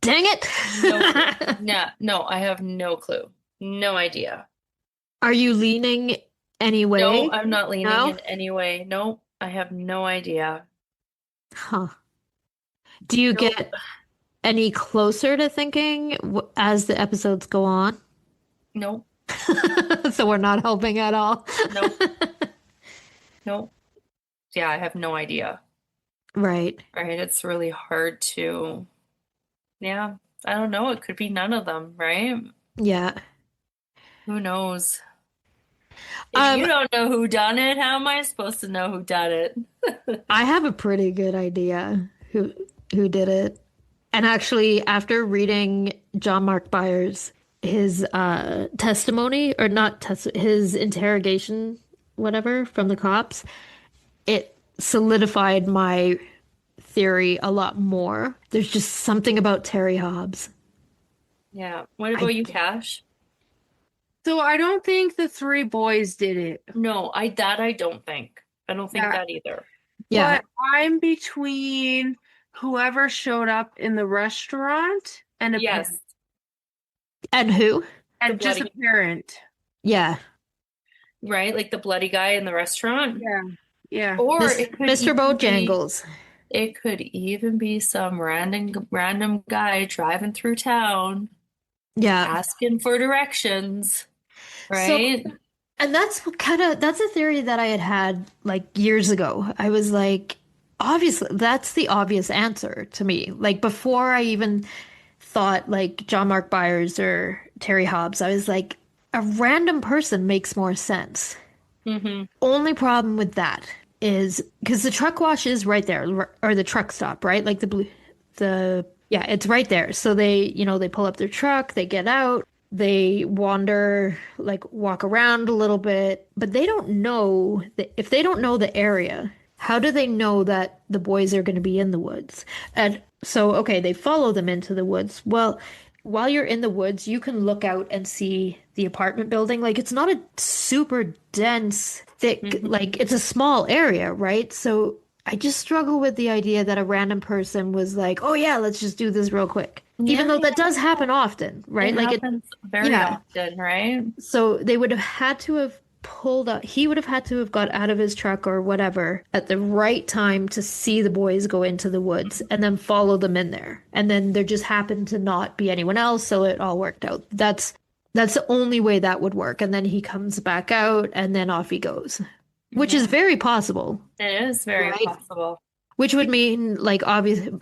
Dang it! No clue. No, I have no clue. No idea. Are you leaning any way? No, I'm not leaning in any way. No, I have no idea. Huh. Do you get any closer to thinking as the episodes go on? No. So we're not helping at all. No. No. Yeah, I have no idea. Right. Right. It's really hard to, yeah, I don't know. It could be none of them, right? Yeah. Who knows? If you don't know who done it, how am I supposed to know who done it? I have a pretty good idea who did it. And actually, after reading John Mark Byers, his testimony, or not his interrogation, whatever, from the cops, it solidified my theory a lot more. There's just something about Terry Hobbs. Yeah. What about you, Cash? So I don't think the 3 boys did it. No, I don't think. I don't think that either. Yeah. But I'm between whoever showed up in the restaurant and a Yes. parent. And who? And just a parent. Yeah. Right? Like the bloody guy in the restaurant? Yeah. Yeah. Or it could Mr. Bojangles. It could even be some random guy driving through town. Yeah. Asking for directions. Right? So, and that's a theory that I had like years ago. I was like, obviously, that's the obvious answer to me. Like before I even thought like John Mark Byers or Terry Hobbs, I was like, a random person makes more sense. Mm-hmm. Only problem with that is because the truck wash is right there, or the truck stop, right? Like yeah, it's right there. So they pull up their truck, they get out, they wander, like walk around a little bit, but they don't know that if they don't know the area, how do they know that the boys are going to be in the woods? And so, okay, they follow them into the woods. Well, while you're in the woods, you can look out and see the apartment building. Like it's not a super dense, thick, Mhm. like it's a small area, right? So I just struggle with the idea that a random person was like, "Oh yeah, let's just do this real quick." Even Yeah, though that yeah, does yeah. happen often, right? It Like it, happens very yeah. often, right? So they would have had to have pulled up, he would have had to have got out of his truck or whatever at the right time to see the boys go into the woods and then follow them in there. And then there just happened to not be anyone else, so it all worked out. That's the only way that would work. And then he comes back out and then off he goes, which is Yeah, very possible, it is very right? possible. Which would mean, like, obviously,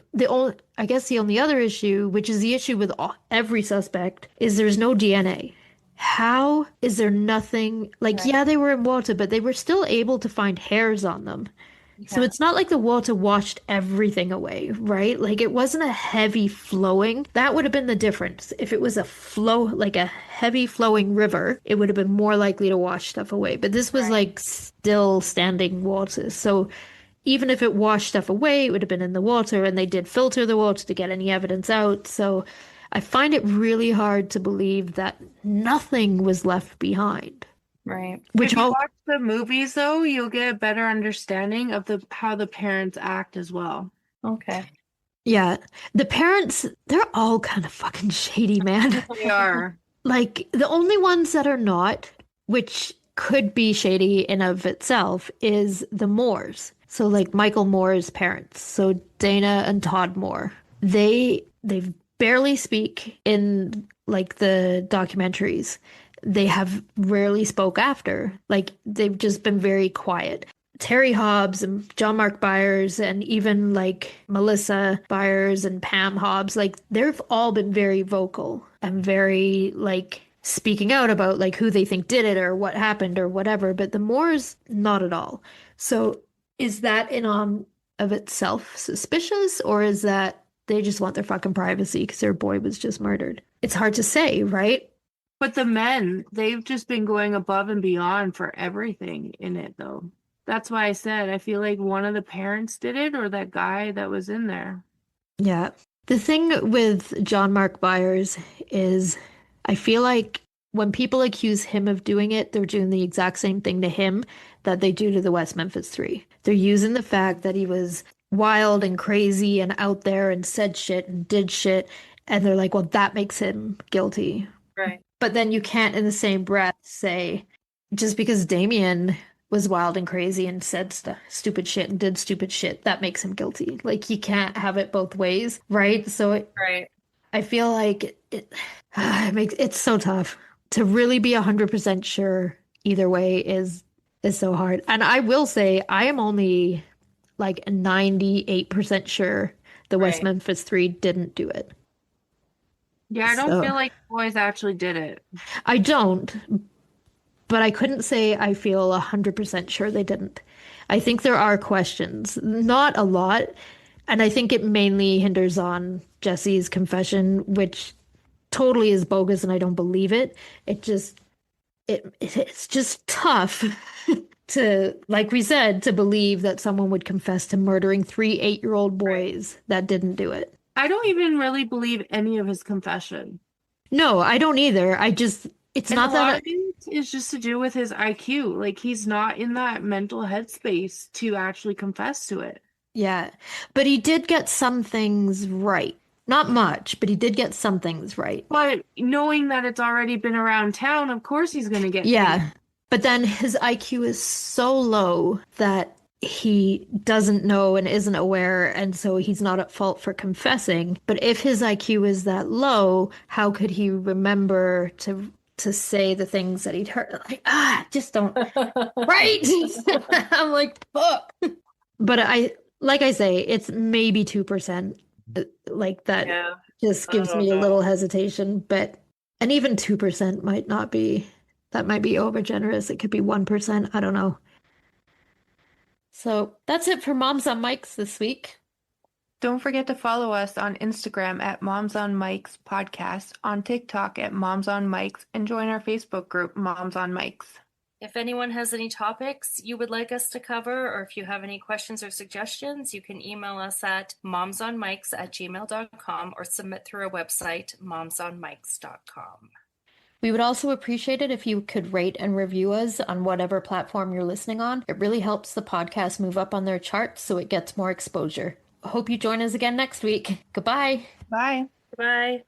I guess the only other issue, which is the issue with every suspect, is there's no DNA. How is there nothing? Like, Right. yeah, they were in water, but they were still able to find hairs on them. So Yeah. it's not like the water washed everything away, right? Like, it wasn't a heavy flowing. That would have been the difference. If it was a flow, like a heavy flowing river, it would have been more likely to wash stuff away. But this was Right. like still standing water. So even if it washed stuff away, it would have been in the water, and they did filter the water to get any evidence out. So I find it really hard to believe that nothing was left behind. Right. Which If you all, watch the movies, though, you'll get a better understanding of the how the parents act as well. Okay. yeah, the parents, they're all kind of fucking shady, man. They are. Like the only ones that are not, which could be shady in of itself, is the Moores. So like Michael Moore's parents. So Dana and Todd Moore. They barely speak in like the documentaries. They have rarely spoke after. Like they've just been very quiet. Terry Hobbs and John Mark Byers and even like Melissa Byers and Pam Hobbs, like they've all been very vocal and very like speaking out about like who they think did it or what happened or whatever, but the Moors not at all. So is that in on of itself suspicious, or is that they just want their fucking privacy because their boy was just murdered? It's hard to say, right? But the men, they've just been going above and beyond for everything in it, though. That's why I said I feel like one of the parents did it or that guy that was in there. Yeah. The thing with John Mark Byers is I feel like when people accuse him of doing it, they're doing the exact same thing to him that they do to the West Memphis Three. They're using the fact that he was wild and crazy and out there and said shit and did shit, and they're like, well, that makes him guilty. Right. But then you can't, in the same breath, say just because Damien was wild and crazy and said stupid shit and did stupid shit, that makes him guilty. Like you can't have it both ways, right? So Right. I feel like it makes it's so tough to really be 100% sure either way is so hard. And I will say I am only like 98% sure the West Right. Memphis Three didn't do it. Yeah, I don't So feel like the boys actually did it. I don't, but I couldn't say I feel 100% sure they didn't. I think there are questions, not a lot, and I think it mainly hinders on Jesse's confession, which totally is bogus and I don't believe it. It's just tough to, like we said, to believe that someone would confess to murdering three 8-year-old Right. boys that didn't do it. I don't even really believe any of his confession. No, I don't either. It's And a not lot that, of it is just to do with his IQ. Like he's not in that mental headspace to actually confess to it. yeah, but he did get some things right. Not much, but he did get some things right. But knowing that it's already been around town, of course he's going to get things. Yeah, but then his IQ is so low that he doesn't know and isn't aware, and so he's not at fault for confessing. But if his IQ is that low, how could he remember to say the things that he'd heard? Like, just don't. Right? I'm like, fuck. But like I say, it's maybe 2%. Like that Yeah. just I gives don't me a know. little hesitation, but and even 2% might not be, that might be over generous. It could be 1%. I don't know. So that's it for Moms on Mics this week. Don't forget to follow us on Instagram at Moms on Mics Podcast, on TikTok at Moms on Mics, and join our Facebook group, Moms on Mics. If anyone has any topics you would like us to cover, or if you have any questions or suggestions, you can email us at momsonmics@gmail.com or submit through our website, momsonmics.com. We would also appreciate it if you could rate and review us on whatever platform you're listening on. It really helps the podcast move up on their charts so it gets more exposure. I hope you join us again next week. Goodbye. Bye. Bye.